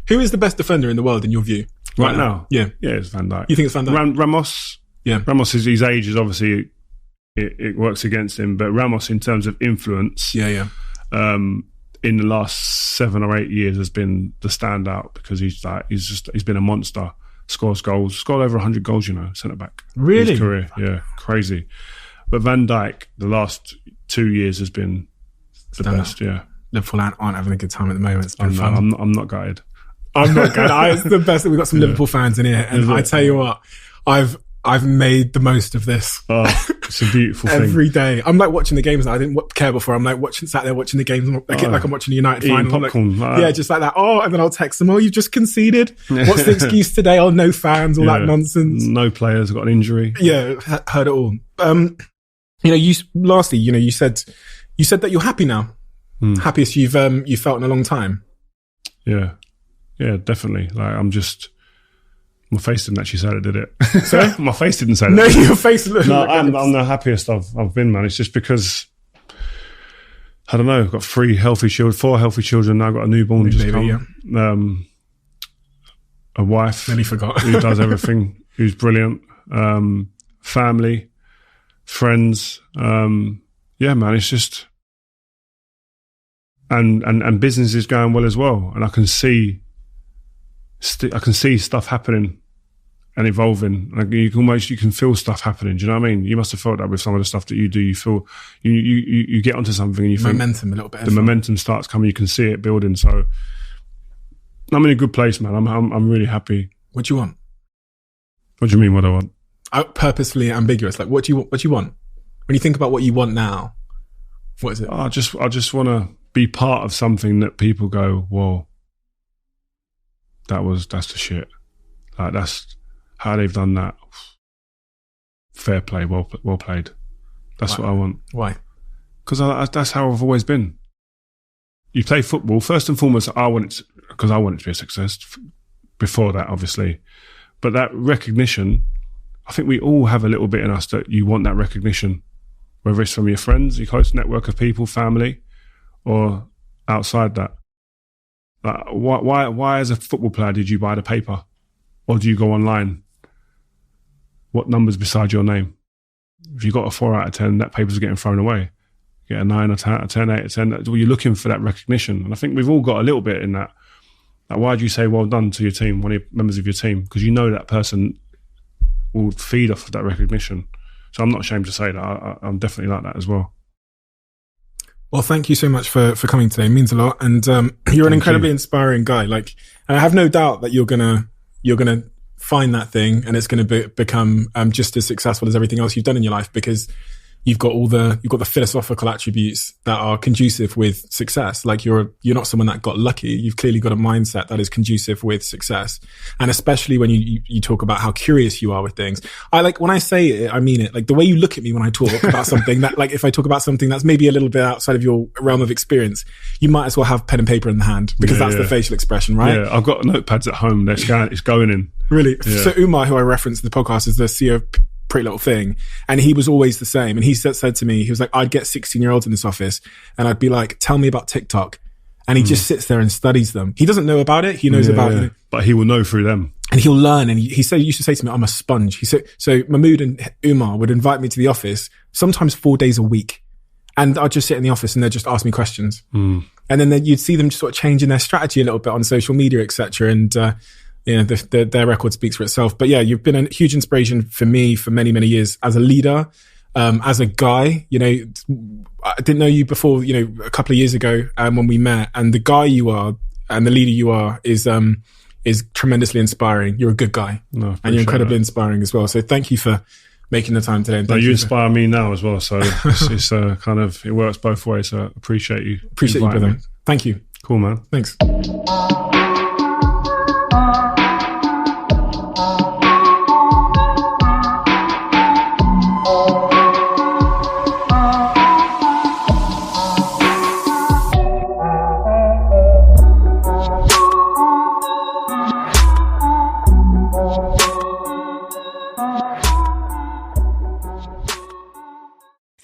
Who is the best defender in the world, in your view? Right now? Yeah. Yeah, it's Van Dijk. You think it's Van Dijk? Ramos? Yeah. Ramos, his age is obviously... It works against him, but Ramos, in terms of influence, in the last 7 or 8 years, has been the standout because he's been a monster. Scored over 100 goals, you know, centre back. Really? In his career, yeah, crazy. But Van Dijk, the last 2 years, has been the best. Yeah, Liverpool aren't having a good time at the moment. It's been fun. I'm not gutted. I'm not gutted. It's the best that we've got some Liverpool fans in here, and I tell you what, I've made the most of this. Oh, it's a beautiful thing. Every day. I'm like watching the games that I didn't care before. I'm like sat there watching the games like I'm watching a United final. Popcorn, like, just like that. Oh, and then I'll text them, oh, you've just conceded. What's the excuse today? Oh, no fans, all that nonsense. No players got an injury. Yeah, heard it all. You said that you're happy now. Happiest you've felt in a long time. Yeah. Yeah, definitely. Like, my face didn't actually say it, did it? Sorry? My face didn't say that. No, your face looked No, I'm the happiest I've been, man. It's just because, I don't know, I've got 4 healthy children. Now I've got a newborn just come. Yeah. A wife. Nearly forgot. Who does everything, who's brilliant. Family, friends. Yeah, man, it's just... And business is going well as well. And I can see stuff happening and evolving. Like, you can feel stuff happening. Do you know what I mean? You must have felt that with some of the stuff that you do. You feel you get onto something and you think momentum a little bit. The momentum starts coming. You can see it building. So I'm in a good place, man. I'm really happy. What do you want? What do you mean? What I want? Purposefully ambiguous. Like, what do you want? When you think about what you want now, what is it? I just want to be part of something that people go, whoa. That's the shit. Like, that's how they've done that. Fair play, well played. That's what I want. Why? Because that's how I've always been. You play football, first and foremost, I want it to be a success. Before that, obviously. But that recognition, I think we all have a little bit in us that you want that recognition. Whether it's from your friends, your close network of people, family, or outside that. Like, why as a football player did you buy the paper? Or do you go online? What number's beside your name? If you got a 4 out of 10, that paper's getting thrown away. You get a 9 or 10 out of 10, 8 out of 10. Well, you're looking for that recognition. And I think we've all got a little bit in that. Like, why do you say well done to your team, one of your members of your team? Because you know that person will feed off of that recognition. So I'm not ashamed to say that. I'm definitely like that as well. Well, thank you so much for coming today. It means a lot. And you're an incredibly inspiring guy. Like, and I have no doubt that you're gonna find that thing and it's gonna become just as successful as everything else you've done in your life, because you've got the philosophical attributes that are conducive with success. Like, you're not someone that got lucky. You've clearly got a mindset that is conducive with success. And especially when you talk about how curious you are with things. When I say it, I mean it. Like, the way you look at me when I talk about something that, like, if I talk about something that's maybe a little bit outside of your realm of experience, you might as well have pen and paper in the hand, because that's the facial expression, right? Yeah, I've got notepads at home. It's going in. Really? Yeah. So Umar, who I referenced in the podcast, is the CEO of Pretty Little Thing. And he was always the same. And he said to me, he was like, I'd get 16-year-olds in this office and I'd be like, tell me about TikTok. And he just sits there and studies them. He doesn't know about it. He knows about it. But he will know through them. And he'll learn. And he used to say to me, I'm a sponge. So Mahmood and Umar would invite me to the office, sometimes 4 days a week. And I'd just sit in the office and they'd just ask me questions. And then you'd see them just sort of changing their strategy a little bit on social media, etc. And, their record speaks for itself. But yeah, you've been a huge inspiration for me for many, many years as a leader, as a guy. I didn't know you before, a couple of years ago when we met, and the guy you are and the leader you are is tremendously inspiring. You're a good guy, and you're incredibly inspiring as well. So thank you for making the time today. And you inspire me now as well. So it's kind of, it works both ways. So I appreciate you. Appreciate you, brother. Thank you. Cool, man. Thanks.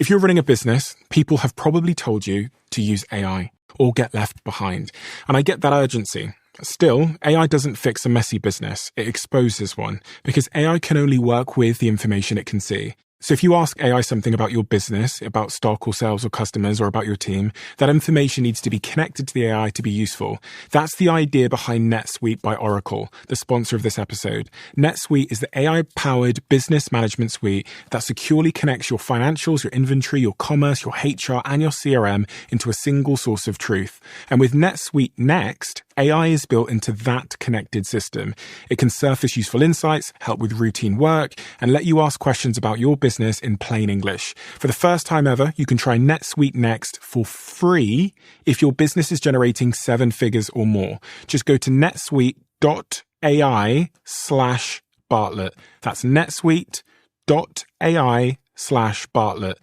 If you're running a business, people have probably told you to use AI or get left behind. And I get that urgency. Still, AI doesn't fix a messy business. It exposes one because AI can only work with the information it can see. So if you ask AI something about your business, about stock or sales or customers or about your team, that information needs to be connected to the AI to be useful. That's the idea behind NetSuite by Oracle, the sponsor of this episode. NetSuite is the AI-powered business management suite that securely connects your financials, your inventory, your commerce, your HR, and your CRM into a single source of truth. And with NetSuite Next, AI is built into that connected system. It can surface useful insights, help with routine work, and let you ask questions about your business in plain English. For the first time ever, you can try NetSuite Next for free if your business is generating 7 figures or more. Just go to netsuite.ai/Bartlett. That's netsuite.ai/Bartlett.